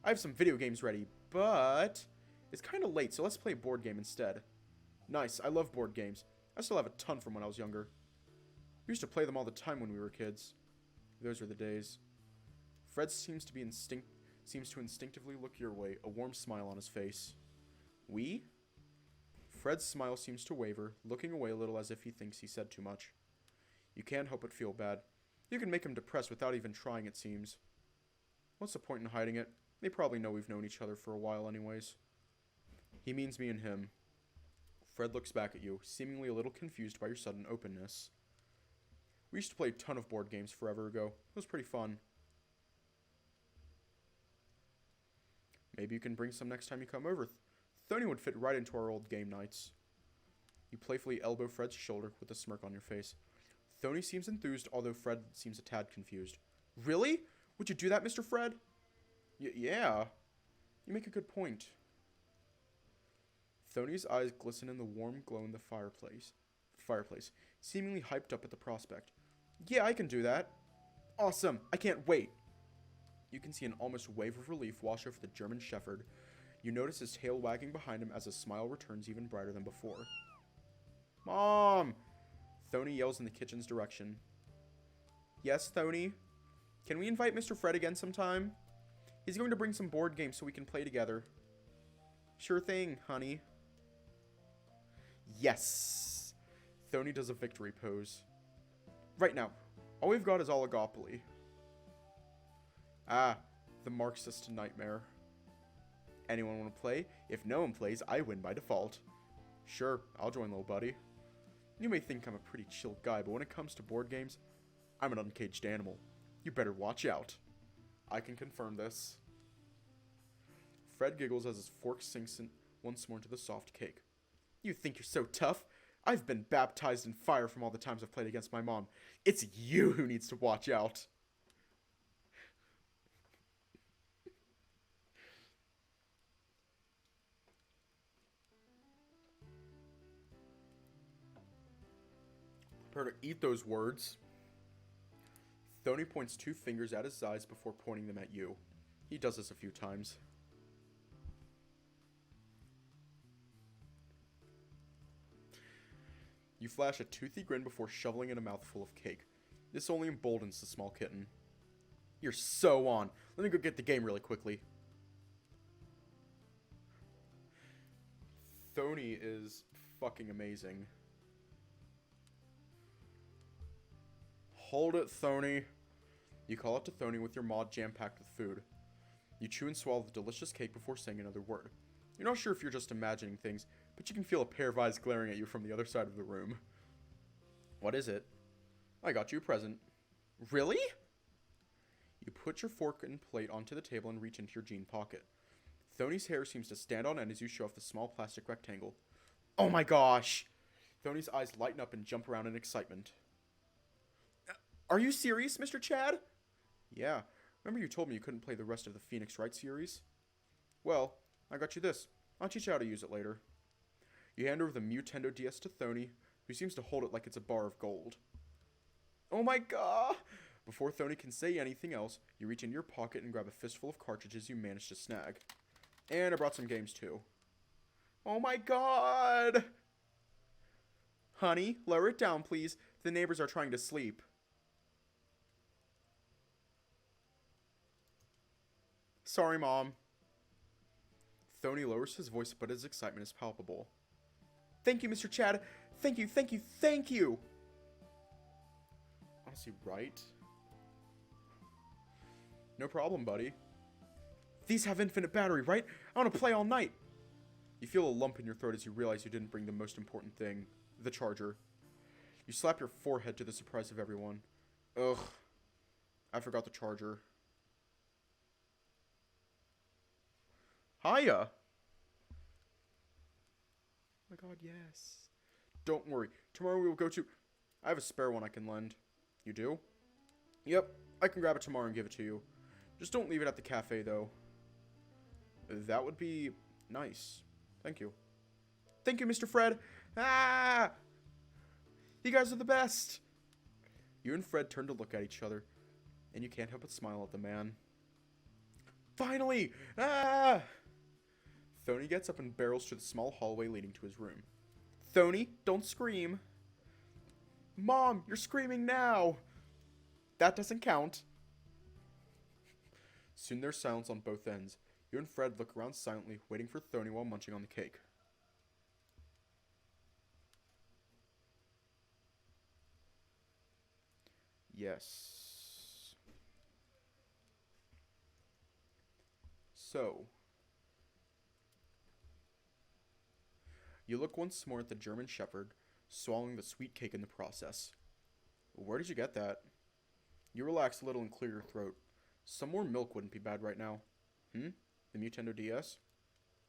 I have some video games ready, but it's kind of late, so let's play a board game instead. Nice, I love board games. I still have a ton from when I was younger. We used to play them all the time when we were kids. Those were the days. Fred seems to instinctively look your way, a warm smile on his face. We? Fred's smile seems to waver, looking away a little as if he thinks he said too much. You can't help but feel bad. You can make him depressed without even trying, it seems. What's the point in hiding it? They probably know we've known each other for a while anyways. He means me and him. Fred looks back at you, seemingly a little confused by your sudden openness. We used to play a ton of board games forever ago. It was pretty fun. Maybe you can bring some next time you come over. Thony would fit right into our old game nights. You playfully elbow Fred's shoulder with a smirk on your face. Thony seems enthused, although Fred seems a tad confused. Really? Would you do that, Mr. Fred? Yeah. You make a good point. Thony's eyes glisten in the warm glow in the fireplace, seemingly hyped up at the prospect. Yeah, I can do that. Awesome. I can't wait. You can see an almost wave of relief wash over the German Shepherd. You notice his tail wagging behind him as his smile returns even brighter than before. Mom! Thony yells in the kitchen's direction. Yes, Thony? Can we invite Mr. Fred again sometime? He's going to bring some board games so we can play together. Sure thing, honey. Yes! Thony does a victory pose. Right now, all we've got is oligopoly. Ah, the Marxist nightmare. Anyone want to play? If no one plays, I win by default. Sure, I'll join, little buddy. You may think I'm a pretty chill guy, but when it comes to board games, I'm an uncaged animal. You better watch out. I can confirm this. Fred giggles as his fork sinks in once more into the soft cake. You think you're so tough? I've been baptized in fire from all the times I've played against my mom. It's you who needs to watch out. Prepare to eat those words. Thony points 2 fingers at his eyes before pointing them at you. He does this a few times. You flash a toothy grin before shoveling in a mouthful of cake. This only emboldens the small kitten. You're so on. Let me go get the game really quickly. Thony is fucking amazing. Hold it, Thony. You call out to Thony with your maw jam-packed with food. You chew and swallow the delicious cake before saying another word. You're not sure if you're just imagining things, but you can feel a pair of eyes glaring at you from the other side of the room. What is it? I got you a present. Really? You put your fork and plate onto the table and reach into your jean pocket. Thony's hair seems to stand on end as you show off the small plastic rectangle. Oh my gosh! Thony's eyes lighten up and jump around in excitement. Are you serious, Mr. Chad? Yeah. Remember you told me you couldn't play the rest of the Phoenix Wright series? Well, I got you this. I'll teach you how to use it later. You hand over the Nintendo DS to Thony, who seems to hold it like it's a bar of gold. Oh my god! Before Thony can say anything else, you reach into your pocket and grab a fistful of cartridges you managed to snag. And I brought some games too. Oh my god! Honey, lower it down, please. The neighbors are trying to sleep. Sorry, Mom. Thony lowers his voice, but his excitement is palpable. Thank you, Mr. Chad. Thank you, thank you, thank you! Honestly, right? No problem, buddy. These have infinite battery, right? I want to play all night. You feel a lump in your throat as you realize you didn't bring the most important thing, the charger. You slap your forehead to the surprise of everyone. Ugh. I forgot the charger. Hiya! Oh my god, yes. Don't worry. Tomorrow we will go to... I have a spare one I can lend. You do? Yep. I can grab it tomorrow and give it to you. Just don't leave it at the cafe, though. That would be nice. Thank you. Thank you, Mr. Fred. Ah! You guys are the best. You and Fred turn to look at each other, and you can't help but smile at the man. Finally! Ah! Thony gets up and barrels to the small hallway leading to his room. Thony, don't scream. Mom, you're screaming now. That doesn't count. Soon there's silence on both ends. You and Fred look around silently, waiting for Thony while munching on the cake. Yes. So. You look once more at the German Shepherd, swallowing the sweet cake in the process. Where did you get that? You relax a little and clear your throat. Some more milk wouldn't be bad right now. The Nintendo DS?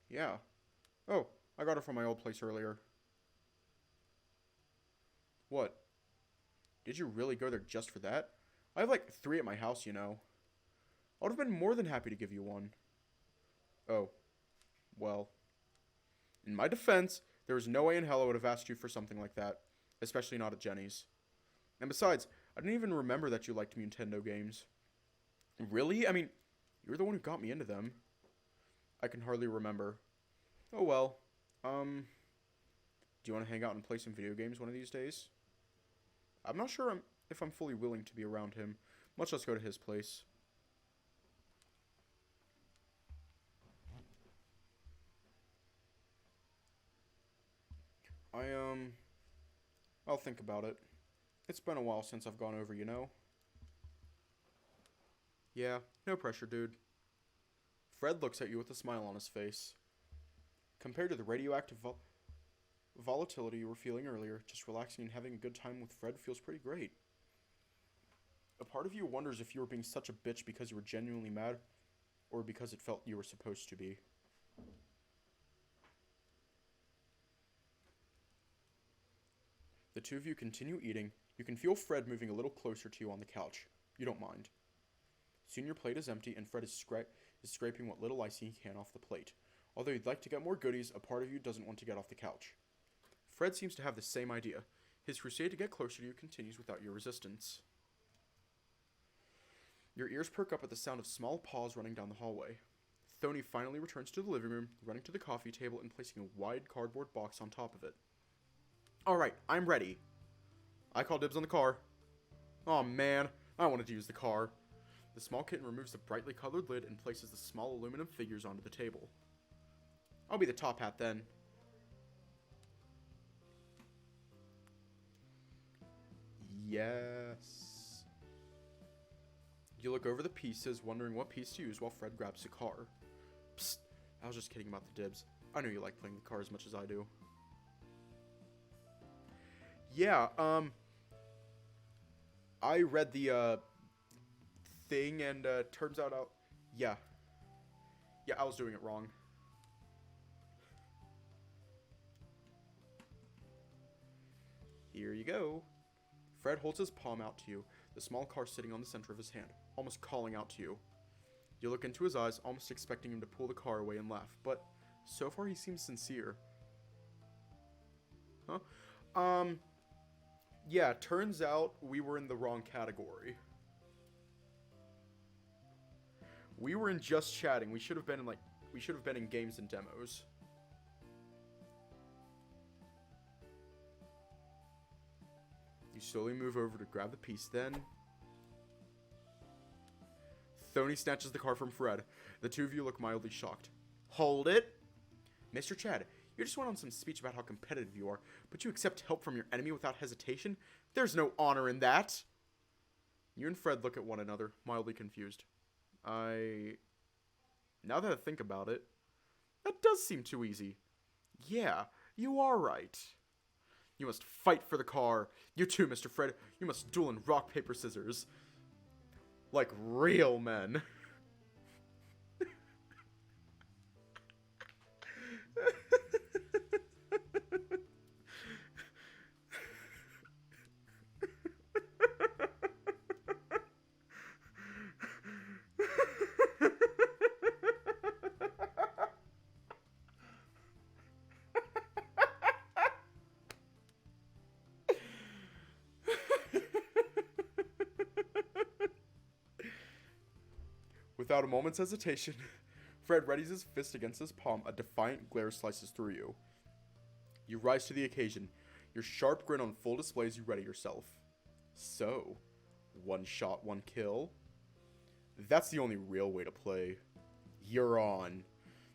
Yeah. Oh, I got it from my old place earlier. What? Did you really go there just for that? I have like 3 at my house, you know. I would have been more than happy to give you one. Oh. Well. In my defense, there was no way in hell I would have asked you for something like that. Especially not at Jenny's. And besides, I didn't even remember that you liked Nintendo games. Really? I mean, you were the one who got me into them. I can hardly remember. Oh well. Do you want to hang out and play some video games one of these days? I'm not sure if I'm fully willing to be around him, much less go to his place. I'll think about it. It's been a while since I've gone over, you know? Yeah, no pressure, dude. Fred looks at you with a smile on his face. Compared to the radioactive volatility you were feeling earlier, just relaxing and having a good time with Fred feels pretty great. A part of you wonders if you were being such a bitch because you were genuinely mad, or because it felt you were supposed to be. The two of you continue eating. You can feel Fred moving a little closer to you on the couch. You don't mind. Soon your plate is empty, and Fred is scraping what little icing he can off the plate. Although you'd like to get more goodies, a part of you doesn't want to get off the couch. Fred seems to have the same idea. His crusade to get closer to you continues without your resistance. Your ears perk up at the sound of small paws running down the hallway. Thony finally returns to the living room, running to the coffee table and placing a wide cardboard box on top of it. Alright, I'm ready. I call dibs on the car. Aw, man, I wanted to use the car. The small kitten removes the brightly colored lid and places the small aluminum figures onto the table. I'll be the top hat then. Yes. You look over the pieces, wondering what piece to use while Fred grabs the car. Psst, I was just kidding about the dibs. I know you like playing the car as much as I do. Yeah, I read the, thing, and, turns out yeah, I was doing it wrong. Here you go. Fred holds his palm out to you, the small car sitting on the center of his hand, almost calling out to you. You look into his eyes, almost expecting him to pull the car away and laugh, but so far he seems sincere. Huh? Yeah, turns out we were in the wrong category. We were in just chatting. We should have been in games and demos. You slowly move over to grab the piece, then Thony snatches the car from Fred. The two of you look mildly shocked. Hold it! Mr. Chad, you just went on some speech about how competitive you are, but you accept help from your enemy without hesitation? There's no honor in that! You and Fred look at one another, mildly confused. Now that I think about it, that does seem too easy. Yeah, you are right. You must fight for the car. You too, Mr. Fred. You must duel in rock, paper, scissors. Like real men. Without a moment's hesitation, Fred readies his fist against his palm. A defiant glare slices through you. You rise to the occasion, your sharp grin on full display as you ready yourself. So, one shot, one kill? That's the only real way to play. You're on.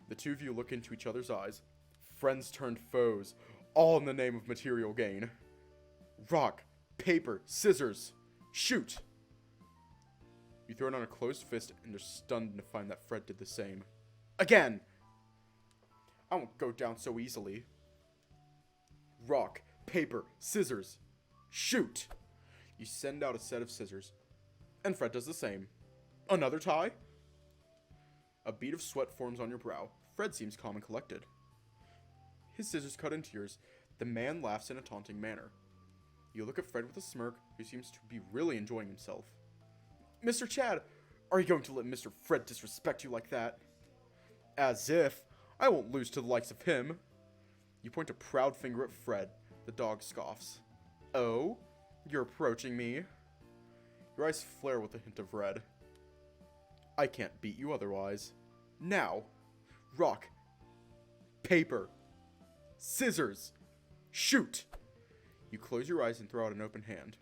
The two of you look into each other's eyes. Friends turned foes, all in the name of material gain. Rock, paper, scissors, shoot! You throw it on a closed fist and are stunned to find that Fred did the same. Again! I won't go down so easily. Rock, paper, scissors, shoot! You send out a set of scissors, and Fred does the same. Another tie? A bead of sweat forms on your brow. Fred seems calm and collected. His scissors cut into yours. The man laughs in a taunting manner. You look at Fred with a smirk, who seems to be really enjoying himself. Mr. Chad, are you going to let Mr. Fred disrespect you like that? As if. I won't lose to the likes of him. You point a proud finger at Fred. The dog scoffs. Oh? You're approaching me? Your eyes flare with a hint of red. I can't beat you otherwise. Now. Rock. Paper. Scissors. Shoot! You close your eyes and throw out an open hand.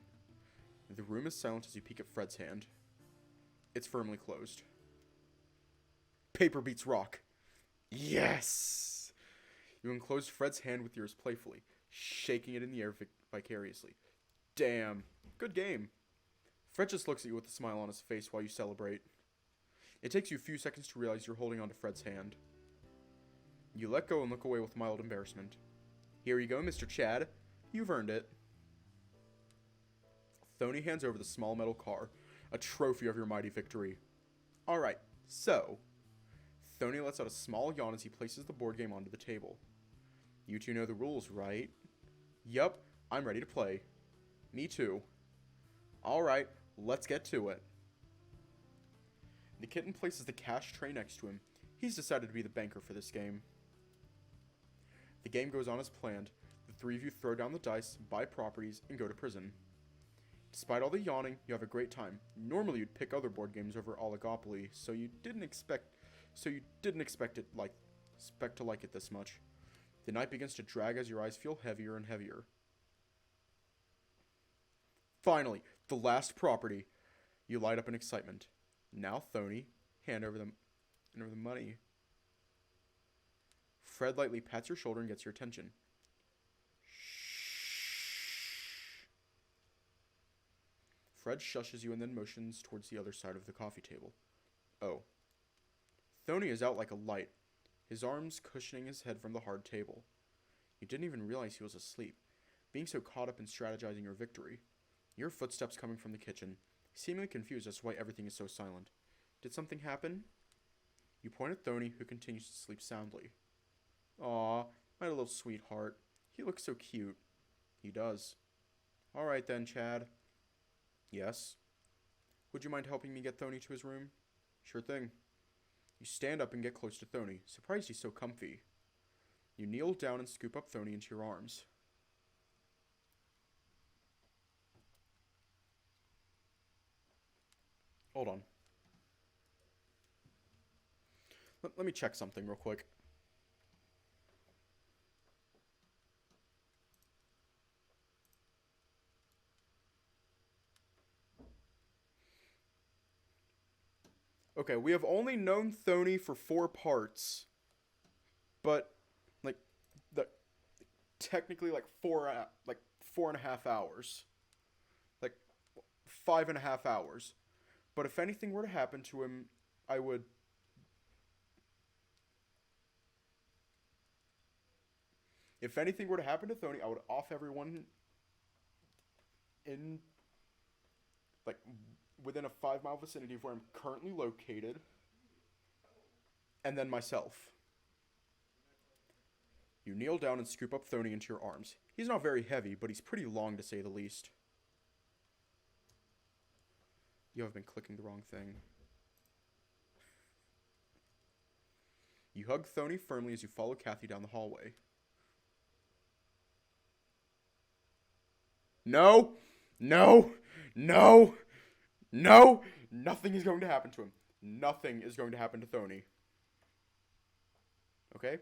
The room is silent as you peek at Fred's hand. It's firmly closed. Paper beats rock. Yes! You enclose Fred's hand with yours playfully, shaking it in the air vicariously. Damn. Good game. Fred just looks at you with a smile on his face while you celebrate. It takes you a few seconds to realize you're holding onto Fred's hand. You let go and look away with mild embarrassment. Here you go, Mr. Chad. You've earned it. Thony hands over the small metal car, a trophy of your mighty victory. Alright, so. Thony lets out a small yawn as he places the board game onto the table. You two know the rules, right? Yup, I'm ready to play. Me too. Alright, let's get to it. The kitten places the cash tray next to him. He's decided to be the banker for this game. The game goes on as planned. The three of you throw down the dice, buy properties, and go to prison. Despite all the yawning, you have a great time. Normally you'd pick other board games over Oligopoly, so you didn't expect to like it this much. The night begins to drag as your eyes feel heavier and heavier. Finally, the last property. You light up in excitement. Now, Thony, hand over the money. Fred lightly pats your shoulder and gets your attention. Shh. Fred shushes you and then motions towards the other side of the coffee table. Oh. Thony is out like a light, his arms cushioning his head from the hard table. You didn't even realize he was asleep, being so caught up in strategizing your victory. You hear footsteps coming from the kitchen, seemingly confused as to why everything is so silent. Did something happen? You point at Thony, who continues to sleep soundly. Aw, my little sweetheart. He looks so cute. He does. Alright then, Chad. Yes? Would you mind helping me get Thony to his room? Sure thing. You stand up and get close to Thony, surprised he's so comfy. You kneel down and scoop up Thony into your arms. Hold on. Let me check something real quick. Okay, we have only known Thony for 4 parts. But, technically, 4.5 hours. 5.5 hours. But if anything were to happen to him, I would... If anything were to happen to Thony, I would off everyone in, within a 5-mile vicinity of where I'm currently located. And then myself. You kneel down and scoop up Thony into your arms. He's not very heavy, but he's pretty long to say the least. You have been clicking the wrong thing. You hug Thony firmly as you follow Kathy down the hallway. No! No! No! No! Nothing is going to happen to him. Nothing is going to happen to Thony. Okay?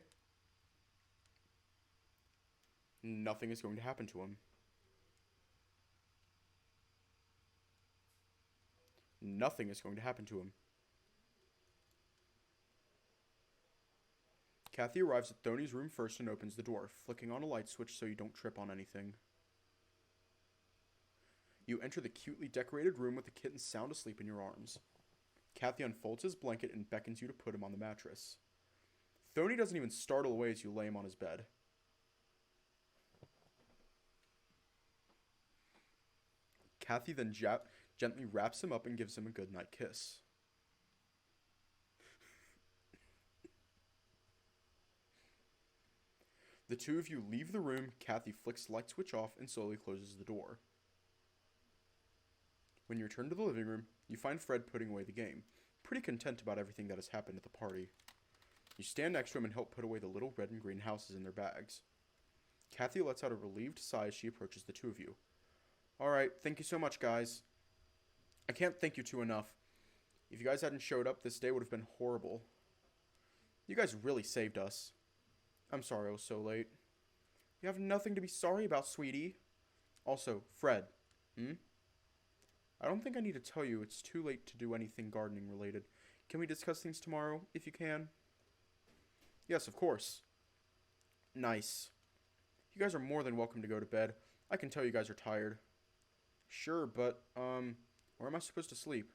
Nothing is going to happen to him. Nothing is going to happen to him. Kathy arrives at Thony's room first and opens the door, flicking on a light switch so you don't trip on anything. You enter the cutely decorated room with the kitten sound asleep in your arms. Kathy unfolds his blanket and beckons you to put him on the mattress. Thony doesn't even startle away as you lay him on his bed. Kathy then gently wraps him up and gives him a goodnight kiss. The two of you leave the room. Kathy flicks the light switch off and slowly closes the door. When you return to the living room, you find Fred putting away the game, pretty content about everything that has happened at the party. You stand next to him and help put away the little red and green houses in their bags. Kathy lets out a relieved sigh as she approaches the two of you. Alright, thank you so much, guys. I can't thank you two enough. If you guys hadn't showed up, this day would have been horrible. You guys really saved us. I'm sorry I was so late. You have nothing to be sorry about, sweetie. Also, Fred. I don't think I need to tell you it's too late to do anything gardening related. Can we discuss things tomorrow, if you can? Yes, of course. Nice. You guys are more than welcome to go to bed. I can tell you guys are tired. Sure, but, where am I supposed to sleep?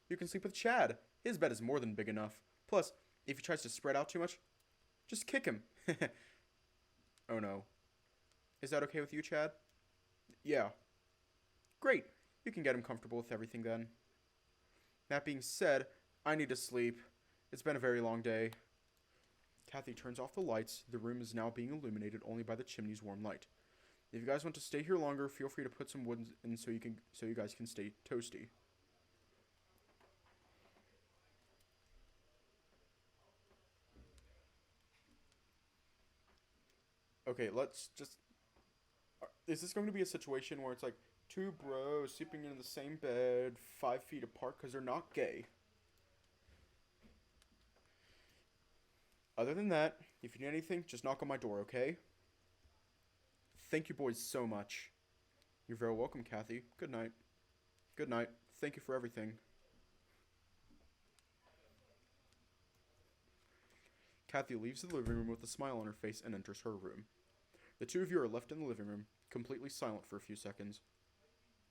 You can sleep with Chad. His bed is more than big enough. Plus, if he tries to spread out too much, just kick him. Oh no. Is that okay with you, Chad? Yeah. Great. You can get him comfortable with everything then. That being said, I need to sleep. It's been a very long day. Kathy turns off the lights. The room is now being illuminated only by the chimney's warm light. If you guys want to stay here longer, feel free to put some wood in so you guys can stay toasty. Okay, let's just... Is this going to be a situation where it's like two bros sleeping in the same bed, 5 feet apart because they're not gay? Other than that, if you need anything, just knock on my door, okay? Thank you boys so much. You're very welcome, Kathy. Good night. Good night. Thank you for everything. Kathy leaves the living room with a smile on her face and enters her room. The two of you are left in the living room, completely silent for a few seconds.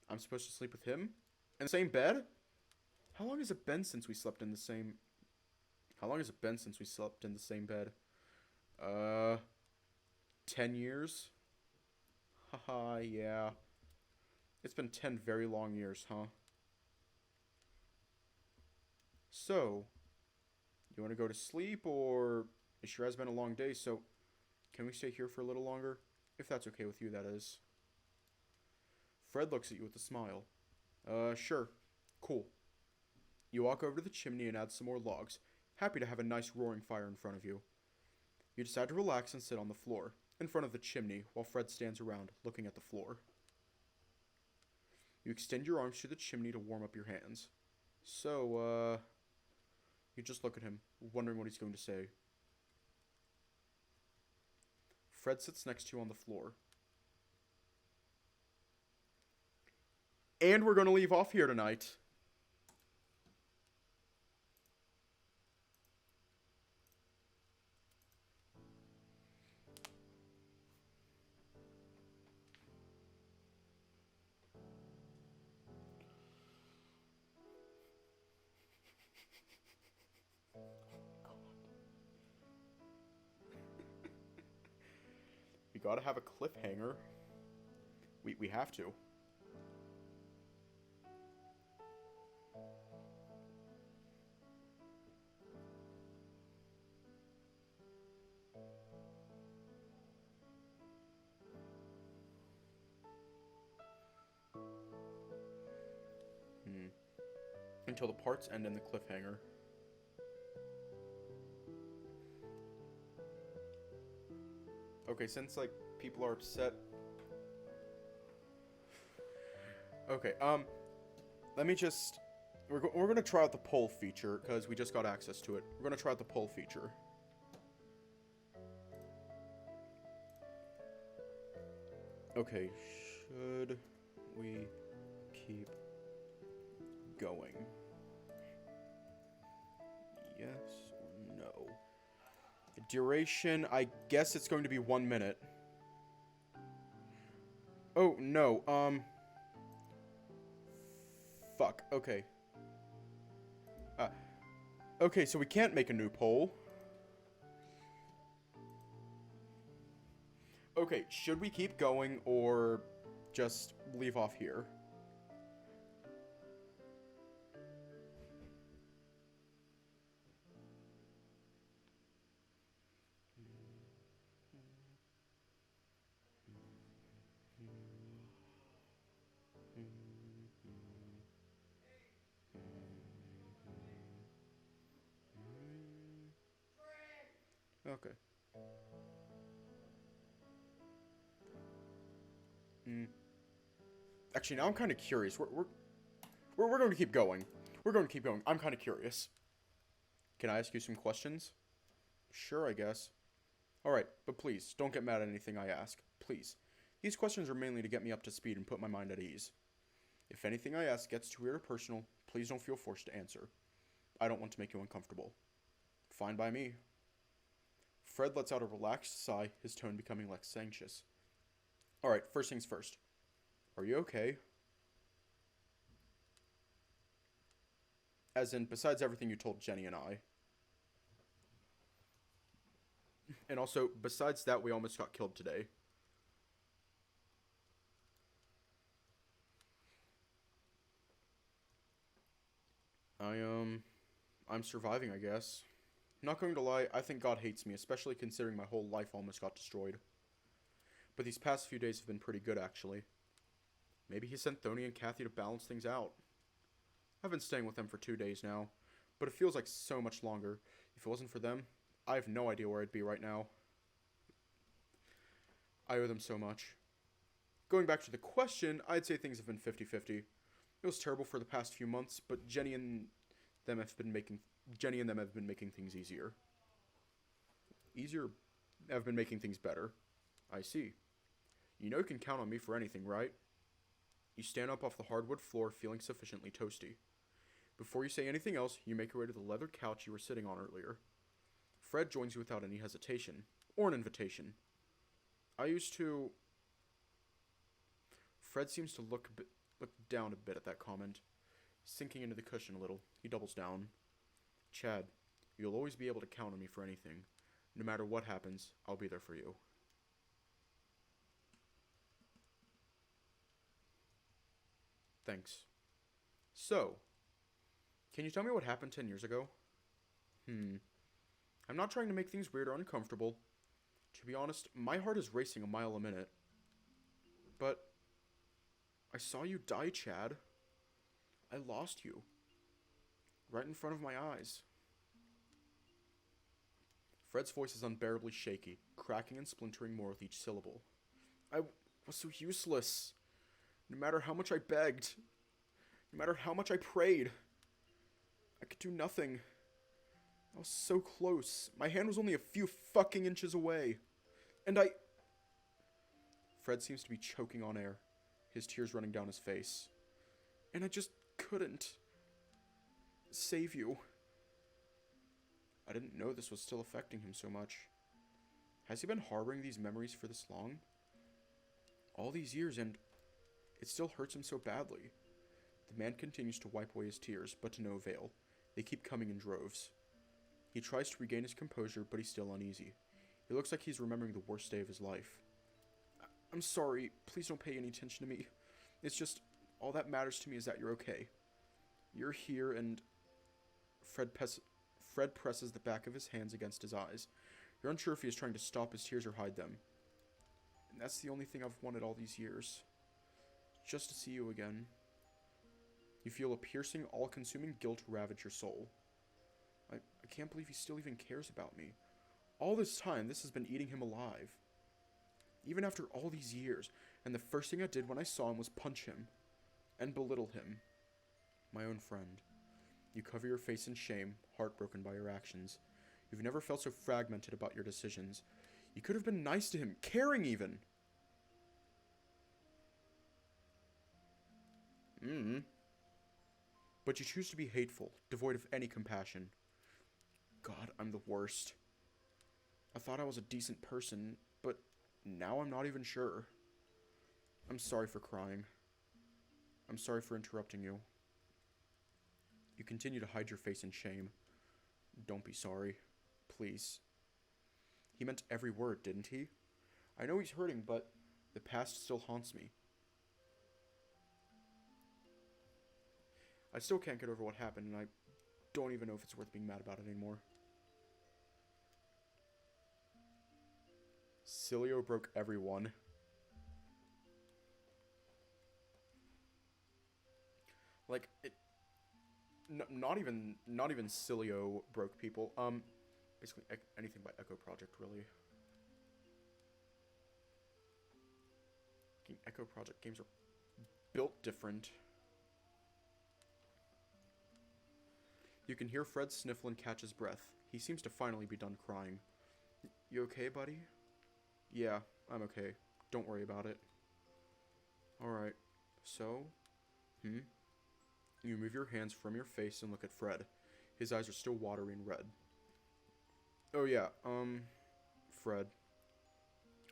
I'm supposed to sleep with him? In the same bed? How long has it been since we slept in the same... How long has it been since we slept in the same bed? 10 years? Haha, yeah. It's been 10 very long years, huh? So, you want to go to sleep, or... It sure has been a long day, so... Can we stay here for a little longer? If that's okay with you, that is. Fred looks at you with a smile. Sure. Cool. You walk over to the chimney and add some more logs, happy to have a nice roaring fire in front of you. You decide to relax and sit on the floor, in front of the chimney, while Fred stands around, looking at the floor. You extend your arms to the chimney to warm up your hands. So, you just look at him, wondering what he's going to say. Fred sits next to you on the floor. And we're going to leave off here tonight. We gotta have a cliffhanger. We have to. Until the parts end in the cliffhanger. Okay, since, like, people are upset... Okay, let me just... We're gonna try out the poll feature, because we just got access to it. We're gonna try out the poll feature. Okay, should we keep going? Yes or no? Duration, I guess it's going to be 1 minute. Oh, no, fuck, okay. Okay, so we can't make a new poll. Okay, should we keep going or just leave off here? Okay. Mm. Actually, now I'm kind of curious. We're going to keep going. We're going to keep going. I'm kind of curious. Can I ask you some questions? Sure, I guess. Alright, but please, don't get mad at anything I ask. Please. These questions are mainly to get me up to speed and put my mind at ease. If anything I ask gets too weird or personal, please don't feel forced to answer. I don't want to make you uncomfortable. Fine by me. Fred lets out a relaxed sigh, his tone becoming less anxious. Alright, first things first. Are you okay? As in, besides everything you told Jenny and I. And also, besides that, we almost got killed today. I'm surviving, I guess. Not going to lie, I think God hates me, especially considering my whole life almost got destroyed. But these past few days have been pretty good, actually. Maybe he sent Thony and Kathy to balance things out. I've been staying with them for 2 days now, but it feels like so much longer. If it wasn't for them, I have no idea where I'd be right now. I owe them so much. Going back to the question, I'd say things have been 50-50. It was terrible for the past few months, but Jenny and them have been making things easier. Have been making things better. I see. You know you can count on me for anything, right? You stand up off the hardwood floor feeling sufficiently toasty. Before you say anything else, you make your way to the leather couch you were sitting on earlier. Fred joins you without any hesitation, or an invitation. I used to... Fred seems to look down a bit at that comment. Sinking into the cushion a little, he doubles down. Chad, you'll always be able to count on me for anything. No matter what happens, I'll be there for you. Thanks. So, can you tell me what happened 10 years ago? I'm not trying to make things weird or uncomfortable. To be honest, my heart is racing a mile a minute. But I saw you die, Chad. I lost you. Right in front of my eyes. Fred's voice is unbearably shaky, cracking and splintering more with each syllable. I was so useless. No matter how much I begged. No matter how much I prayed. I could do nothing. I was so close. My hand was only a few fucking inches away. And Fred seems to be choking on air, his tears running down his face. And I just couldn't save you. I didn't know this was still affecting him so much. Has he been harboring these memories for this long? All these years, and it still hurts him so badly. The man continues to wipe away his tears, but to no avail. They keep coming in droves. He tries to regain his composure, but he's still uneasy. It looks like he's remembering the worst day of his life. I'm sorry. Please don't pay any attention to me. It's just, all that matters to me is that you're okay. You're here, and Fred presses the back of his hands against his eyes. You're unsure if he is trying to stop his tears or hide them. And that's the only thing I've wanted all these years. Just to see you again. You feel a piercing, all-consuming guilt ravage your soul. I can't believe he still even cares about me. All this time, this has been eating him alive. Even after all these years, and the first thing I did when I saw him was punch him. And belittle him. My own friend. You cover your face in shame, heartbroken by your actions. You've never felt so fragmented about your decisions. You could have been nice to him, caring even. But you choose to be hateful, devoid of any compassion. God, I'm the worst. I thought I was a decent person, but now I'm not even sure. I'm sorry for crying. I'm sorry for interrupting you. You continue to hide your face in shame. Don't be sorry. Please. He meant every word, didn't he? I know he's hurting, but the past still haunts me. I still can't get over what happened, and I don't even know if it's worth being mad about it anymore. Cilio broke everyone. Like, not even Cilio broke people. Basically, anything by Echo Project, really. Echo Project games are built different. You can hear Fred sniffle and catch his breath. He seems to finally be done crying. You okay, buddy? Yeah, I'm okay. Don't worry about it. Alright. So? You move your hands from your face and look at Fred. His eyes are still watery and red. Oh yeah, Fred.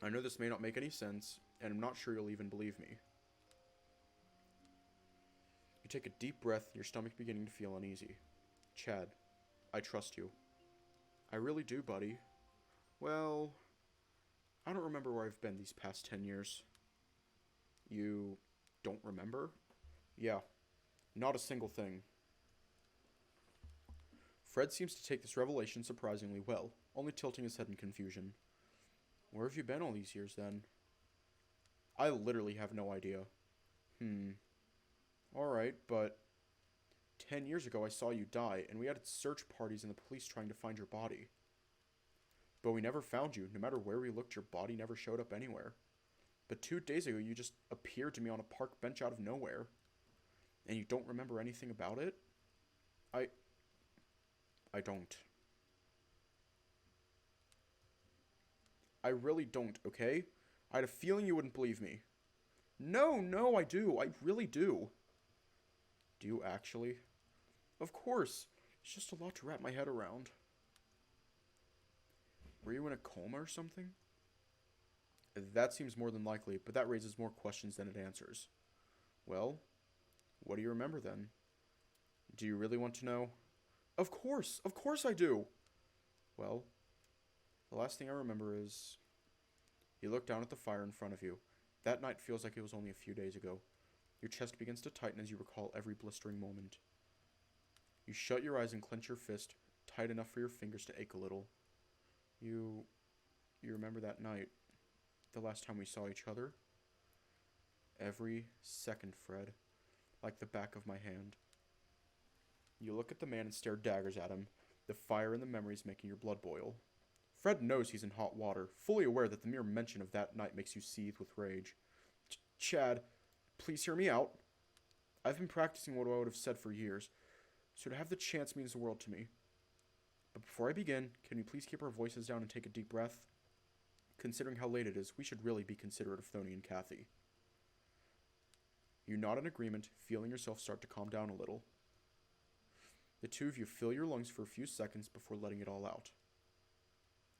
I know this may not make any sense, and I'm not sure you'll even believe me. You take a deep breath, your stomach beginning to feel uneasy. Chad, I trust you. I really do, buddy. Well, I don't remember where I've been these past 10 years. You don't remember? Yeah, not a single thing. Fred seems to take this revelation surprisingly well, only tilting his head in confusion. Where have you been all these years, then? I literally have no idea. Alright, but 10 years ago I saw you die, and we had search parties and the police trying to find your body. But we never found you. No matter where we looked, your body never showed up anywhere. But 2 days ago, you just appeared to me on a park bench out of nowhere. And you don't remember anything about it? I don't. I really don't, okay? I had a feeling you wouldn't believe me. No, I do. I really do. Do you actually? Of course. It's just a lot to wrap my head around. Were you in a coma or something? That seems more than likely, but that raises more questions than it answers. Well, what do you remember then? Do you really want to know? Of course I do. Well, the last thing I remember is... You look down at the fire in front of you. That night feels like it was only a few days ago. Your chest begins to tighten as you recall every blistering moment. You shut your eyes and clench your fist, tight enough for your fingers to ache a little. You remember that night, the last time we saw each other? Every second, Fred, like the back of my hand. You look at the man and stare daggers at him, the fire and the memories making your blood boil. Fred knows he's in hot water, fully aware that the mere mention of that night makes you seethe with rage. Chad, please hear me out. I've been practicing what I would have said for years, so to have the chance means the world to me. But before I begin, can we please keep our voices down and take a deep breath? Considering how late it is, we should really be considerate of Thony and Kathy. You nod in agreement, feeling yourself start to calm down a little. The two of you fill your lungs for a few seconds before letting it all out.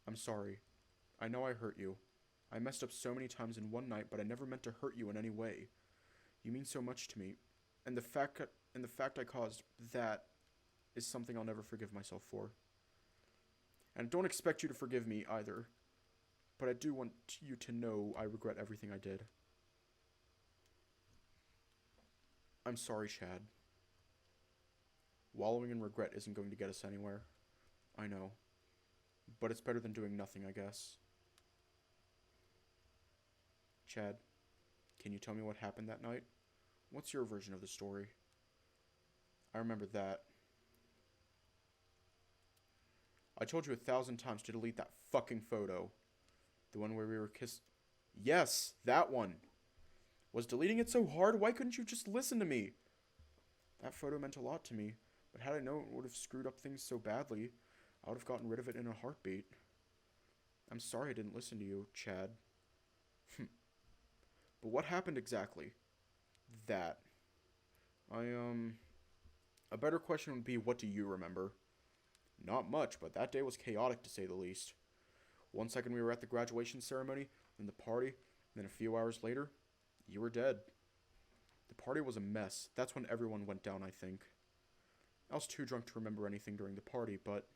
I'm sorry. I know I hurt you. I messed up so many times in one night, but I never meant to hurt you in any way. You mean so much to me, and the fact I caused that is something I'll never forgive myself for. And I don't expect you to forgive me either, but I do want you to know I regret everything I did. I'm sorry, Chad. Wallowing in regret isn't going to get us anywhere. I know. But it's better than doing nothing, I guess. Chad, can you tell me what happened that night? What's your version of the story? I remember that. I told you 1,000 times to delete that fucking photo. The one where we were kissed. Yes, that one. Was deleting it so hard? Why couldn't you just listen to me? That photo meant a lot to me, but had I known it would have screwed up things so badly, I would have gotten rid of it in a heartbeat. I'm sorry I didn't listen to you, Chad. But what happened exactly? That. A better question would be, what do you remember? Not much, but that day was chaotic to say the least. 1 second we were at the graduation ceremony, then the party, then a few hours later, you were dead. The party was a mess. That's when everyone went down, I think. I was too drunk to remember anything during the party, but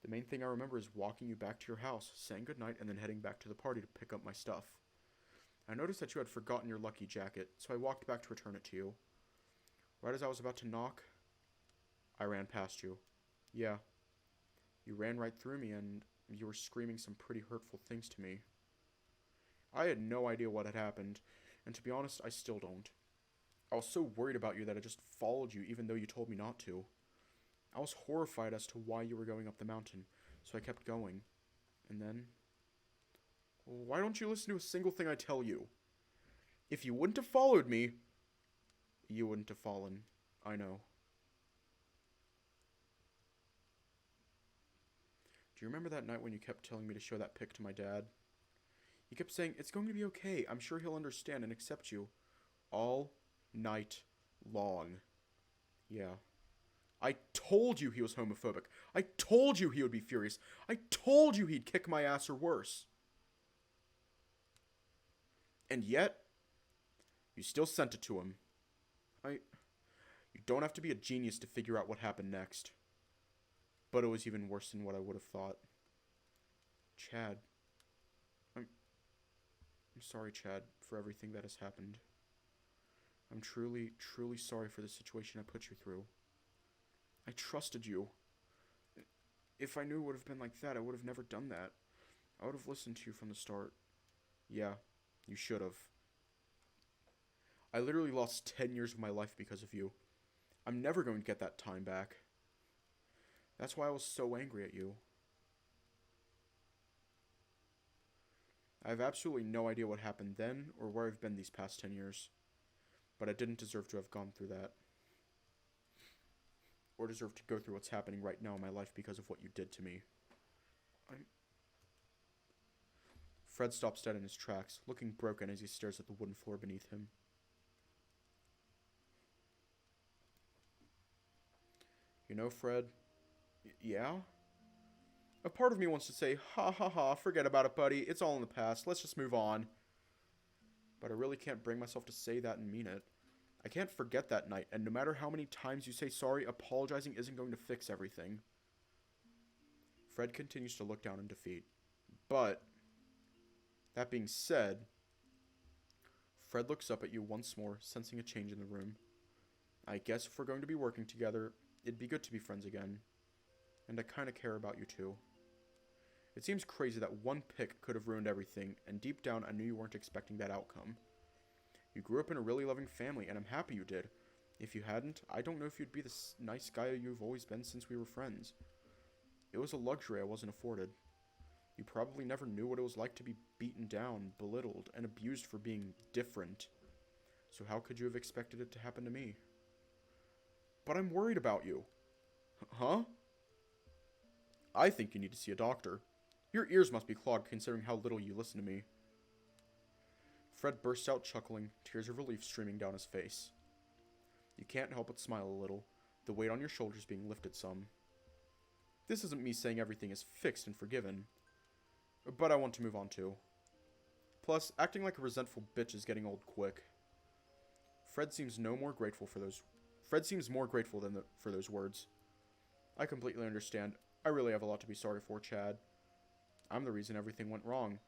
the main thing I remember is walking you back to your house, saying goodnight, and then heading back to the party to pick up my stuff. I noticed that you had forgotten your lucky jacket, so I walked back to return it to you. Right as I was about to knock, I ran past you. Yeah. You ran right through me, and you were screaming some pretty hurtful things to me. I had no idea what had happened, and to be honest, I still don't. I was so worried about you that I just followed you even though you told me not to. I was horrified as to why you were going up the mountain, So I kept going. And then... Why don't you listen to a single thing I tell you? If you wouldn't have followed me, you wouldn't have fallen. I know. Do you remember that night when you kept telling me to show that pic to my dad? You kept saying, it's going to be okay. I'm sure he'll understand and accept you. All night long. Yeah. I told you he was homophobic. I told you he would be furious. I told you he'd kick my ass or worse. And yet, you still sent it to him. You don't have to be a genius to figure out what happened next. But it was even worse than what I would have thought. Chad. I'm sorry, Chad, for everything that has happened. I'm truly, truly sorry for the situation I put you through. I trusted you. If I knew it would have been like that, I would have never done that. I would have listened to you from the start. Yeah, you should have. I literally lost 10 years of my life because of you. I'm never going to get that time back. That's why I was so angry at you. I have absolutely no idea what happened then or where I've been these past 10 years. But I didn't deserve to have gone through that. Or deserve to go through what's happening right now in my life because of what you did to me. Fred stops dead in his tracks, looking broken as he stares at the wooden floor beneath him. You know, Fred? Yeah? A part of me wants to say, ha ha ha, forget about it, buddy. It's all in the past. Let's just move on. But I really can't bring myself to say that and mean it. I can't forget that night, and no matter how many times you say sorry, apologizing isn't going to fix everything. Fred continues to look down in defeat. But, that being said, Fred looks up at you once more, sensing a change in the room. I guess if we're going to be working together, it'd be good to be friends again. And I kinda care about you too. It seems crazy that one pick could have ruined everything, and deep down I knew you weren't expecting that outcome. You grew up in a really loving family, and I'm happy you did. If you hadn't, I don't know if you'd be the nice guy you've always been since we were friends. It was a luxury I wasn't afforded. You probably never knew what it was like to be beaten down, belittled, and abused for being different. So how could you have expected it to happen to me? But I'm worried about you. Huh? I think you need to see a doctor. Your ears must be clogged considering how little you listen to me. Fred bursts out chuckling, tears of relief streaming down his face. You can't help but smile a little, the weight on your shoulders being lifted some. This isn't me saying everything is fixed and forgiven, but I want to move on too. Plus, acting like a resentful bitch is getting old quick. Fred seems more grateful than for those words. I completely understand. I really have a lot to be sorry for, Chad. I'm the reason everything went wrong,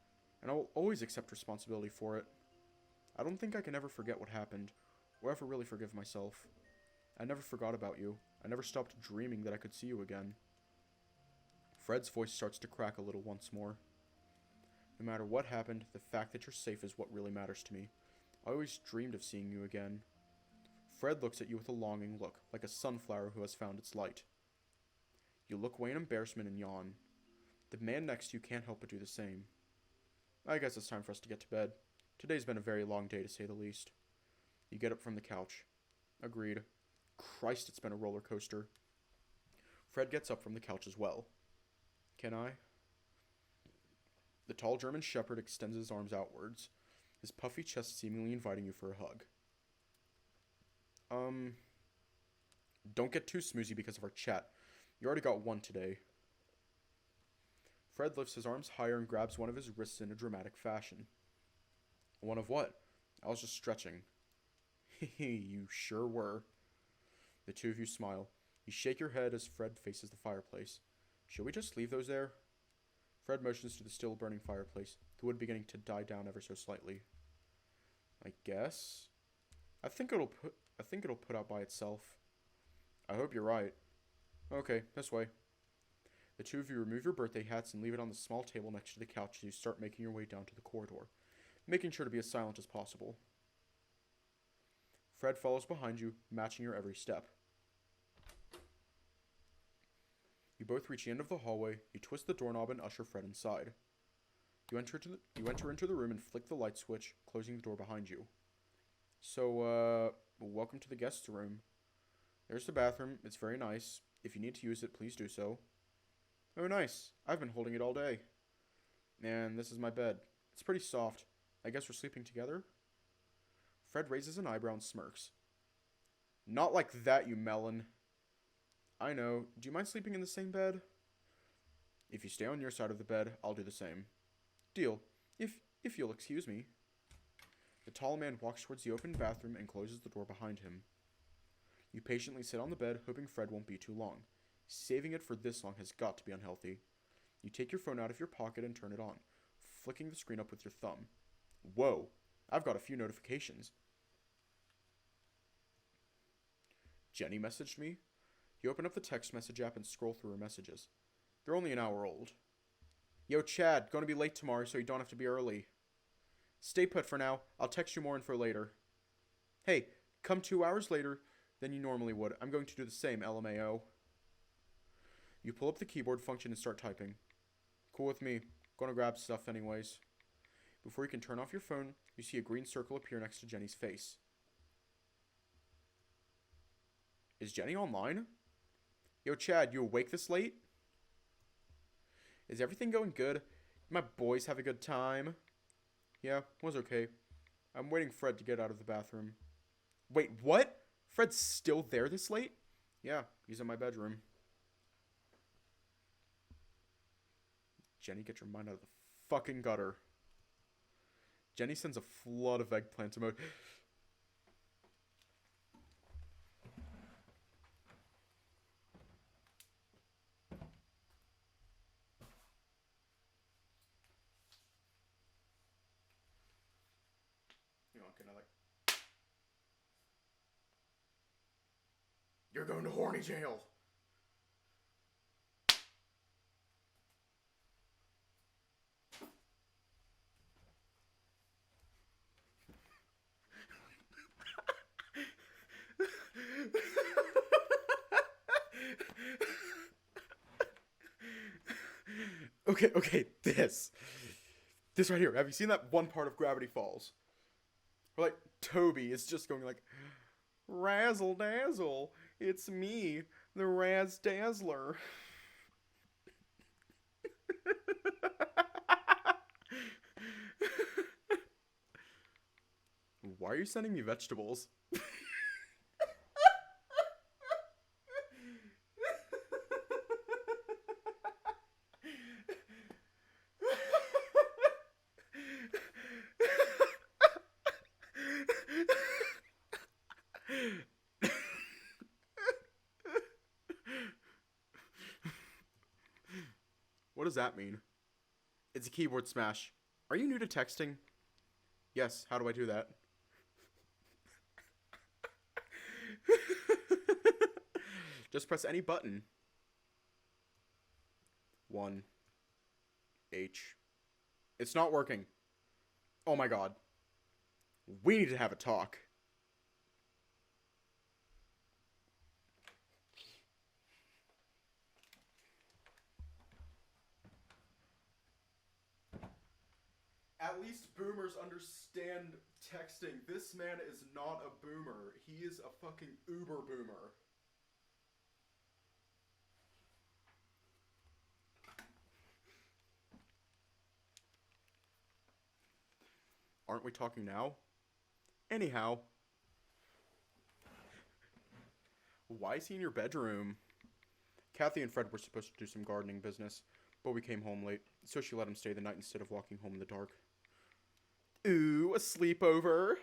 and I will always accept responsibility for it. I don't think I can ever forget what happened, or ever really forgive myself. I never forgot about you. I never stopped dreaming that I could see you again. Fred's voice starts to crack a little once more. No matter what happened, the fact that you're safe is what really matters to me. I always dreamed of seeing you again. Fred looks at you with a longing look, like a sunflower who has found its light. You look away in embarrassment and yawn. The man next to you can't help but do the same. I guess it's time for us to get to bed. Today's been a very long day, to say the least. You get up from the couch. Agreed. Christ, it's been a roller coaster. Fred gets up from the couch as well. Can I? The tall German shepherd extends his arms outwards, his puffy chest seemingly inviting you for a hug. Don't get too smoozy because of our chat. You already got one today. Fred lifts his arms higher and grabs one of his wrists in a dramatic fashion. One of what? I was just stretching. Hehe, you sure were. The two of you smile. You shake your head as Fred faces the fireplace. Should we just leave those there? Fred motions to the still burning fireplace, the wood beginning to die down ever so slightly. I guess? I think it'll put out by itself. I hope you're right. Okay, this way. The two of you remove your birthday hats and leave it on the small table next to the couch as you start making your way down to the corridor, making sure to be as silent as possible. Fred follows behind you, matching your every step. You both reach the end of the hallway, you twist the doorknob and usher Fred inside. You enter into the room and flick the light switch, closing the door behind you. So, welcome to the guest room. There's the bathroom. It's very nice. If you need to use it, please do so. Oh, nice. I've been holding it all day. And this is my bed. It's pretty soft. I guess we're sleeping together? Fred raises an eyebrow and smirks. Not like that, you melon. I know. Do you mind sleeping in the same bed? If you stay on your side of the bed, I'll do the same. Deal. If you'll excuse me. The tall man walks towards the open bathroom and closes the door behind him. You patiently sit on the bed, hoping Fred won't be too long. Saving it for this long has got to be unhealthy. You take your phone out of your pocket and turn it on, flicking the screen up with your thumb. Whoa, I've got a few notifications. Jenny messaged me. You open up the text message app and scroll through her messages. They're only an hour old. Yo, Chad, gonna be late tomorrow so you don't have to be early. Stay put for now. I'll text you more info later. Hey, come 2 hours later than you normally would. I'm going to do the same, LMAO. You pull up the keyboard function and start typing. Cool with me. Gonna grab stuff anyways. Before you can turn off your phone, you see a green circle appear next to Jenny's face. Is Jenny online? Yo, Chad, you awake this late? Is everything going good? My boys have a good time? Yeah, was okay. I'm waiting Fred to get out of the bathroom. Wait, what? Fred's still there this late? Yeah, he's in my bedroom. Jenny, get your mind out of the fucking gutter. Jenny sends a flood of eggplant emoji. You're going to horny jail. Okay, this right here. Have you seen that one part of Gravity Falls? Where, like, Toby is just going like, razzle dazzle, it's me, the Raz Dazzler. Why are you sending me vegetables? What does that mean? It's a keyboard smash. Are you new to texting? Yes, how do I do that? Just press any button. 1. H. It's not working. Oh my god. We need to have a talk. At least boomers understand texting. This man is not a boomer. He is a fucking uber boomer. Aren't we talking now? Anyhow. Why is he in your bedroom? Kathy and Fred were supposed to do some gardening business, but we came home late, so she let him stay the night instead of walking home in the dark. Ooh, a sleepover.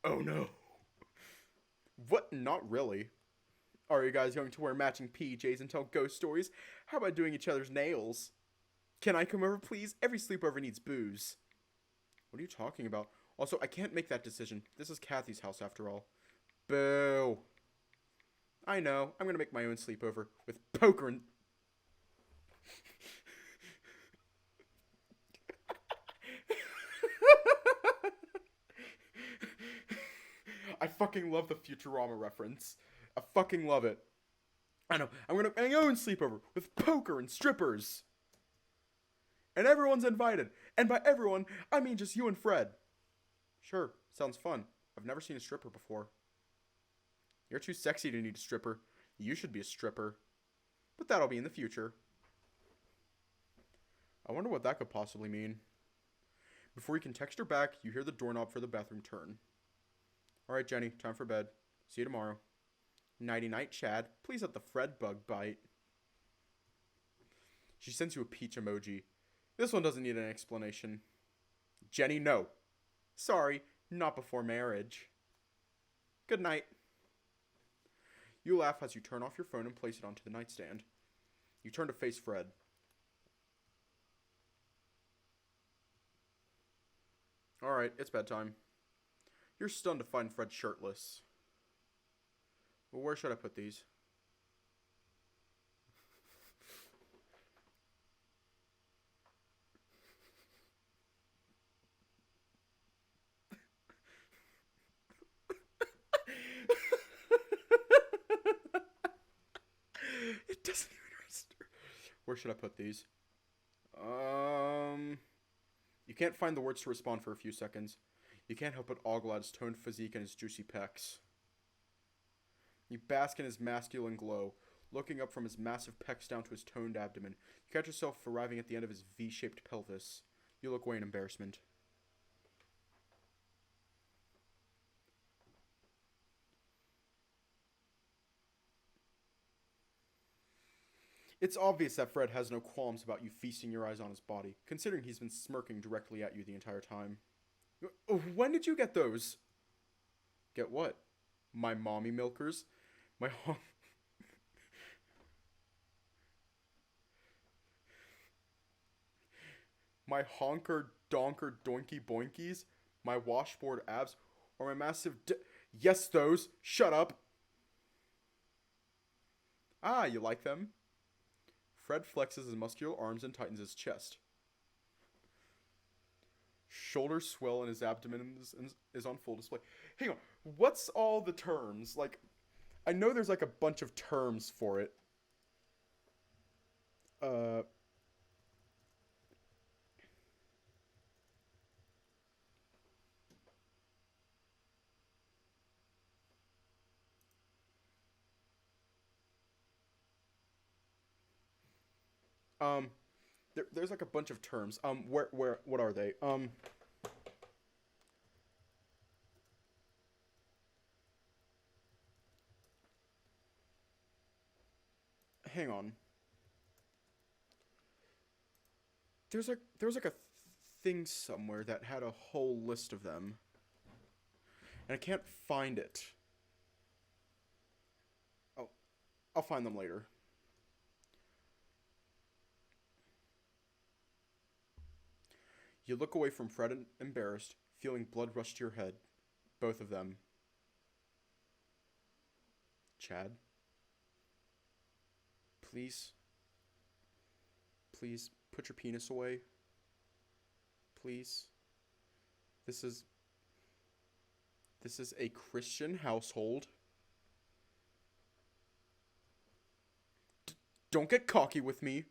Oh no. What? Not really. Are you guys going to wear matching PJs and tell ghost stories? How about doing each other's nails? Can I come over, please? Every sleepover needs booze. What are you talking about? Also, I can't make that decision. This is Kathy's house, after all. Boo. I know. I'm gonna make my own sleepover with poker and... I fucking love the Futurama reference. I fucking love it. I know, I'm gonna have my own sleepover with poker and strippers. And everyone's invited. And by everyone, I mean just you and Fred. Sure, sounds fun. I've never seen a stripper before. You're too sexy to need a stripper. You should be a stripper. But that'll be in the future. I wonder what that could possibly mean. Before you can text her back, you hear the doorknob for the bathroom turn. Alright, Jenny, time for bed. See you tomorrow. Nighty night, Chad. Please let the Fred bug bite. She sends you a peach emoji. This one doesn't need an explanation. Jenny, no. Sorry, not before marriage. Good night. You laugh as you turn off your phone and place it onto the nightstand. You turn to face Fred. Alright, it's bedtime. You're stunned to find Fred shirtless. Well, where should I put these? It doesn't even register. Where should I put these? You can't find the words to respond for a few seconds. You can't help but ogle at his toned physique and his juicy pecs. You bask in his masculine glow, looking up from his massive pecs down to his toned abdomen. You catch yourself arriving at the end of his V-shaped pelvis. You look away in embarrassment. It's obvious that Fred has no qualms about you feasting your eyes on his body, considering he's been smirking directly at you the entire time. When did you get those? Get what? My mommy milkers? My my honker donker doinky boinkies? My washboard abs? Or my massive yes, those! Shut up! Ah, you like them? Fred flexes his muscular arms and tightens his chest. Shoulders swell and his abdomen is on full display. Hang on, what's all the terms? Like, I know there's like a bunch of terms for it. Um, there's like a bunch of terms. What are they? Hang on. There was like a thing somewhere that had a whole list of them, and I can't find it. I'll find them later. You look away from Fred, embarrassed, feeling blood rush to your head. Both of them. Chad? Please? Please, put your penis away. Please? This is a Christian household. Don't get cocky with me.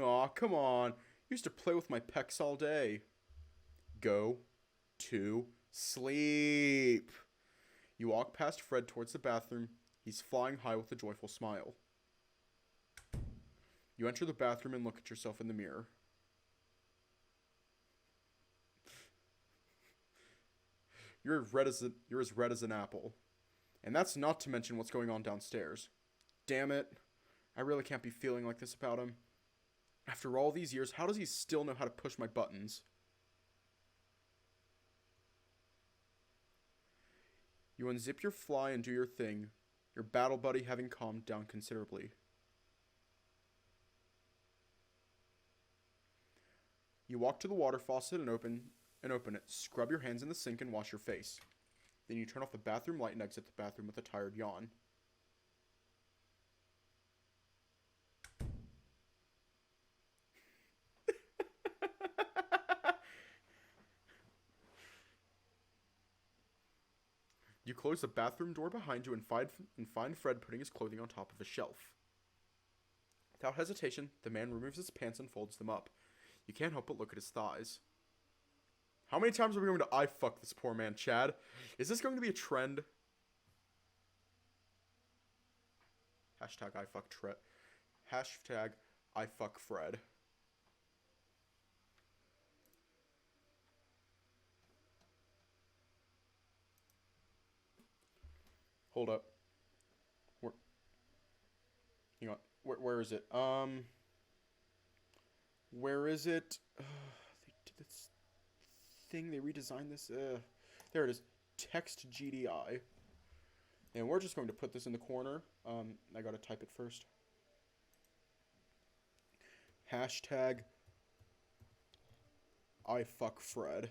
Aw, come on. Used to play with my pecs all day. Go to sleep. You walk past Fred towards the bathroom. He's flying high with a joyful smile. You enter the bathroom and look at yourself in the mirror. You're as red as an apple. And that's not to mention what's going on downstairs. Damn it. I really can't be feeling like this about him. After all these years, how does he still know how to push my buttons? You unzip your fly and do your thing, your battle buddy having calmed down considerably. You walk to the water faucet and open it. Scrub your hands in the sink and wash your face. Then you turn off the bathroom light and exit the bathroom with a tired yawn. You close the bathroom door behind you and find Fred putting his clothing on top of a shelf. Without hesitation, the man removes his pants and folds them up. You can't help but look at his thighs. How many times are we going to eye fuck this poor man, Chad? Is this going to be a trend? Hashtag I fuck Fred. Hashtag I fuck Fred. Hold up. Hang on. Where is it? Where is it? They did this thing. They redesigned this. There it is. Text GDI. And we're just going to put this in the corner. I gotta type it first. Hashtag I fuck Fred.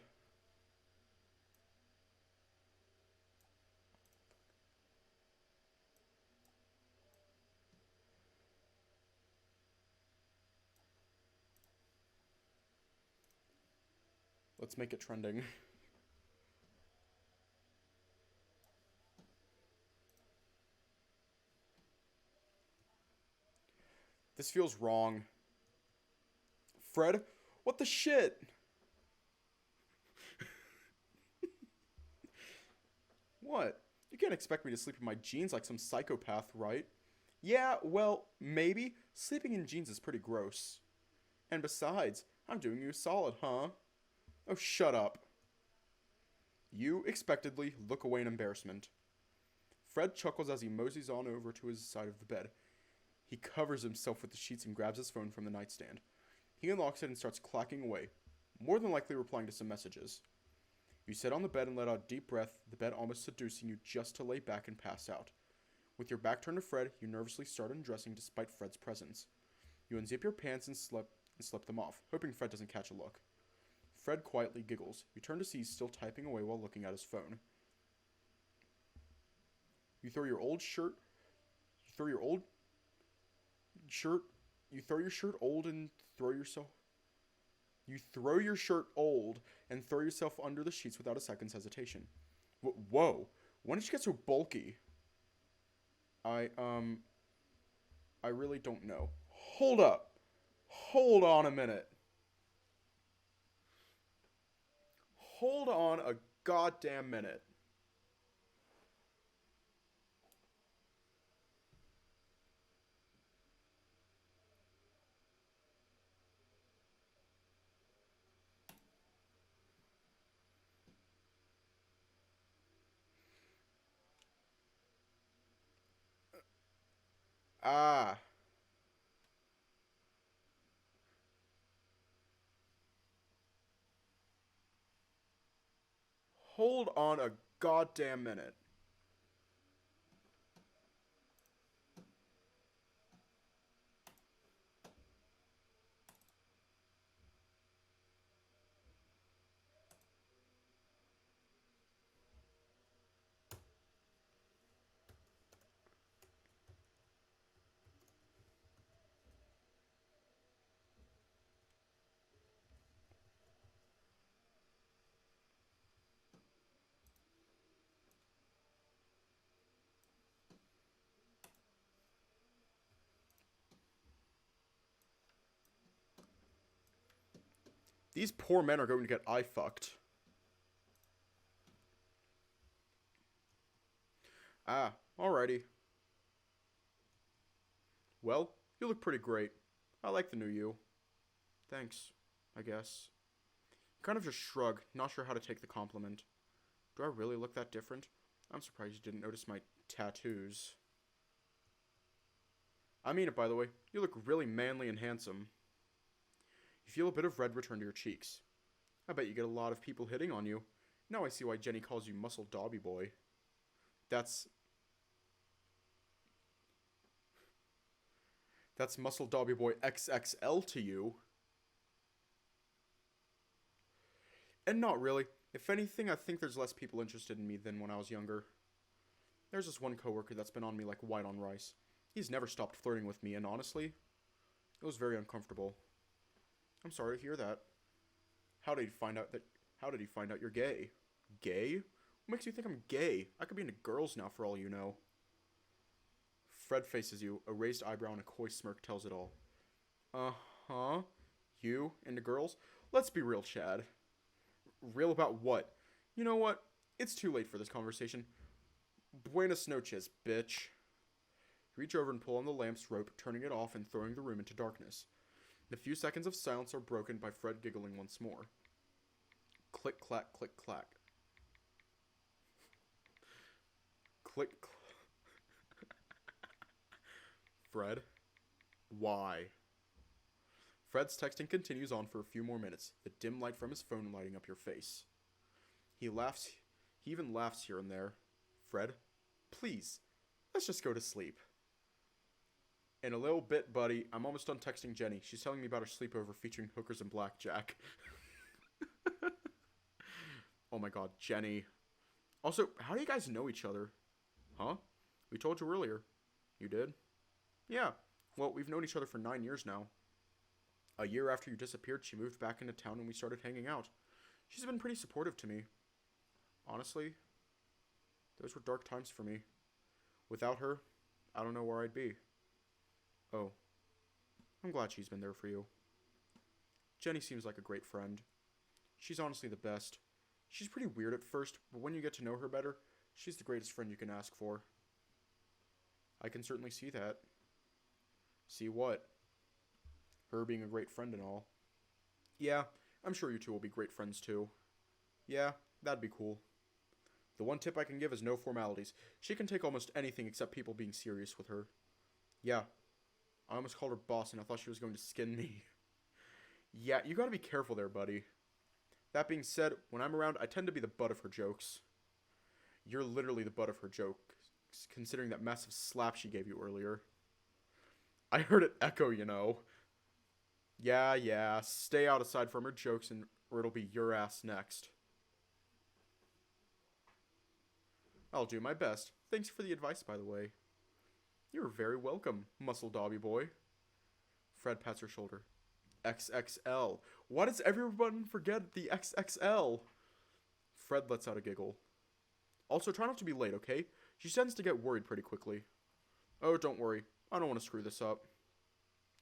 Let's make it trending. This feels wrong. Fred, what the shit? What? You can't expect me to sleep in my jeans like some psychopath, right? Yeah, well, maybe. Sleeping in jeans is pretty gross. And besides, I'm doing you a solid, huh? Oh, shut up. You expectedly look away in embarrassment. Fred chuckles as he moseys on over to his side of the bed. He covers himself with the sheets and grabs his phone from the nightstand. He unlocks it and starts clacking away, more than likely replying to some messages. You sit on the bed and let out a deep breath, the bed almost seducing you just to lay back and pass out. With your back turned to Fred, you nervously start undressing despite Fred's presence. You unzip your pants and slip them off, hoping Fred doesn't catch a look. Fred quietly giggles. You turn to see he's still typing away while looking at his phone. You throw your shirt old and throw yourself under the sheets without a second's hesitation. Whoa, when did you get so bulky? I really don't know. Hold up. Hold on a minute. Hold on a goddamn minute. Ah. Hold on a goddamn minute. These poor men are going to get eye fucked. Ah, alrighty. Well, you look pretty great. I like the new you. Thanks, I guess. Kind of just shrug, not sure how to take the compliment. Do I really look that different? I'm surprised you didn't notice my tattoos. I mean it, by the way. You look really manly and handsome. You feel a bit of red return to your cheeks. I bet you get a lot of people hitting on you. Now I see why Jenny calls you Muscle Dobby Boy. That's Muscle Dobby Boy XXL to you. And not really. If anything, I think there's less people interested in me than when I was younger. There's this one coworker that's been on me like white on rice. He's never stopped flirting with me, and honestly, it was very uncomfortable. I'm sorry to hear that. How did he find out you're gay? Gay? What makes you think I'm gay? I could be into girls now for all you know. Fred faces you, a raised eyebrow and a coy smirk tells it all. Uh-huh. You into girls? Let's be real, Chad. Real about what? You know what? It's too late for this conversation. Buenas noches, bitch. You reach over and pull on the lamp's rope, turning it off and throwing the room into darkness. The few seconds of silence are broken by Fred giggling once more. Click, clack, click, clack. Click, Fred? Why? Fred's texting continues on for a few more minutes, the dim light from his phone lighting up your face. He laughs. He even laughs here and there. Fred, please, let's just go to sleep. In a little bit, buddy, I'm almost done texting Jenny. She's telling me about her sleepover featuring hookers and blackjack. Oh my god, Jenny. Also, how do you guys know each other? Huh? We told you earlier. You did? Yeah. Well, we've known each other for 9 years now. A year after you disappeared, she moved back into town and we started hanging out. She's been pretty supportive to me. Honestly, those were dark times for me. Without her, I don't know where I'd be. Oh, I'm glad she's been there for you. Jenny seems like a great friend. She's honestly the best. She's pretty weird at first, but when you get to know her better, she's the greatest friend you can ask for. I can certainly see that. See what? Her being a great friend and all. Yeah, I'm sure you two will be great friends too. Yeah, that'd be cool. The one tip I can give is no formalities. She can take almost anything except people being serious with her. Yeah, I almost called her boss and I thought she was going to skin me. Yeah, you gotta be careful there, buddy. That being said, when I'm around, I tend to be the butt of her jokes. You're literally the butt of her jokes, considering that massive slap she gave you earlier. I heard it echo, you know. Yeah, stay out aside from her jokes or it'll be your ass next. I'll do my best. Thanks for the advice, by the way. You're very welcome, muscle Dobby boy. Fred pats her shoulder. XXL. Why does everyone forget the XXL? Fred lets out a giggle. Also, try not to be late, okay? She tends to get worried pretty quickly. Oh, don't worry. I don't want to screw this up.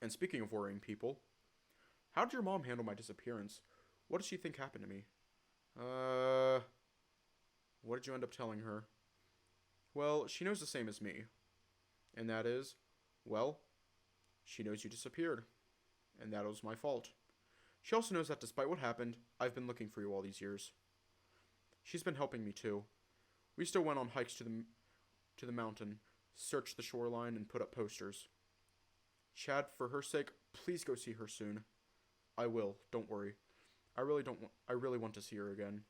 And speaking of worrying people, how did your mom handle my disappearance? What does she think happened to me? What did you end up telling her? Well, she knows the same as me. And that is, well, she knows you disappeared. And that was my fault. She also knows that despite what happened, I've been looking for you all these years. She's been helping me too. We still went on hikes to the mountain, searched the shoreline, and put up posters. Chad, for her sake, please go see her soon. I will, don't worry. I really want to see her again.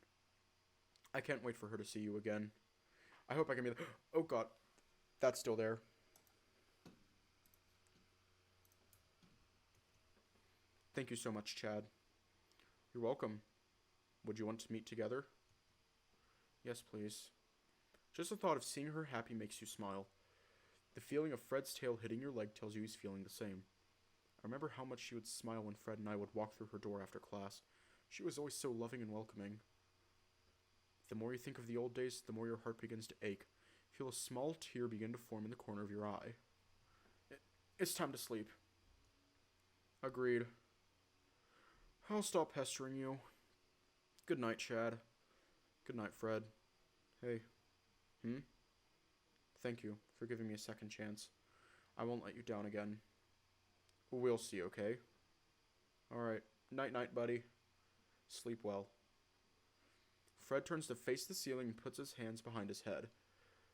I can't wait for her to see you again. I hope I can be oh god, that's still there. Thank you so much, Chad. You're welcome. Would you want to meet together? Yes, please. Just the thought of seeing her happy makes you smile. The feeling of Fred's tail hitting your leg tells you he's feeling the same. I remember how much she would smile when Fred and I would walk through her door after class. She was always so loving and welcoming. The more you think of the old days, the more your heart begins to ache. Feel a small tear begin to form in the corner of your eye. It's time to sleep. Agreed. I'll stop pestering you. Good night, Chad. Good night, Fred. Hey. Thank you for giving me a second chance. I won't let you down again. We'll see, okay? Alright. Night-night, buddy. Sleep well. Fred turns to face the ceiling and puts his hands behind his head.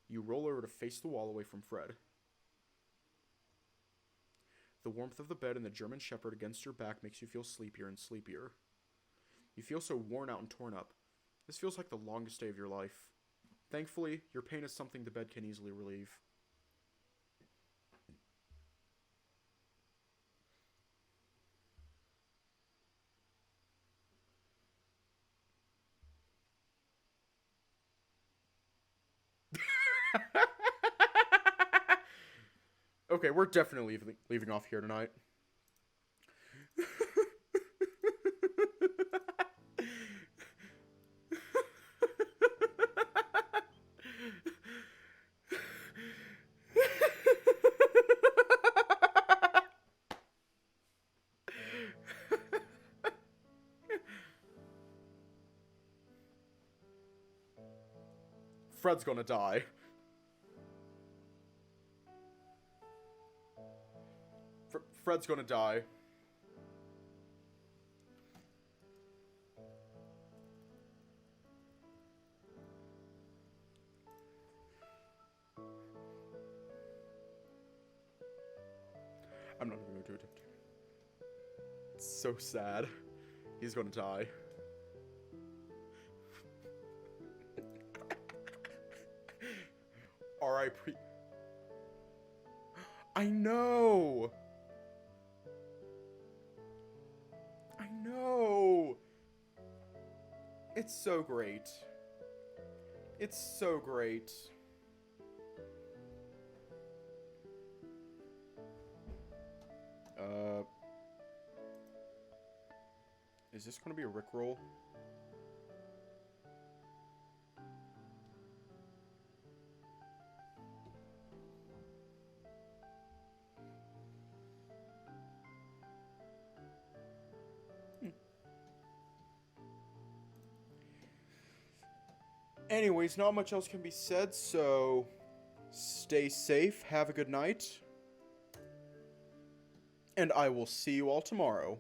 You roll over to face the wall away from Fred. The warmth of the bed and the German Shepherd against your back makes you feel sleepier and sleepier. You feel so worn out and torn up. This feels like the longest day of your life. Thankfully, your pain is something the bed can easily relieve. Okay, we're definitely leaving off here tonight. Fred's gonna die. Fred's gonna die. I'm not even going to attempt. It's so sad. He's gonna die. R.I.P. I know! I know! It's so great. It's so great. Is this gonna be a Rickroll? Anyways, not much else can be said, so stay safe, have a good night, and I will see you all tomorrow.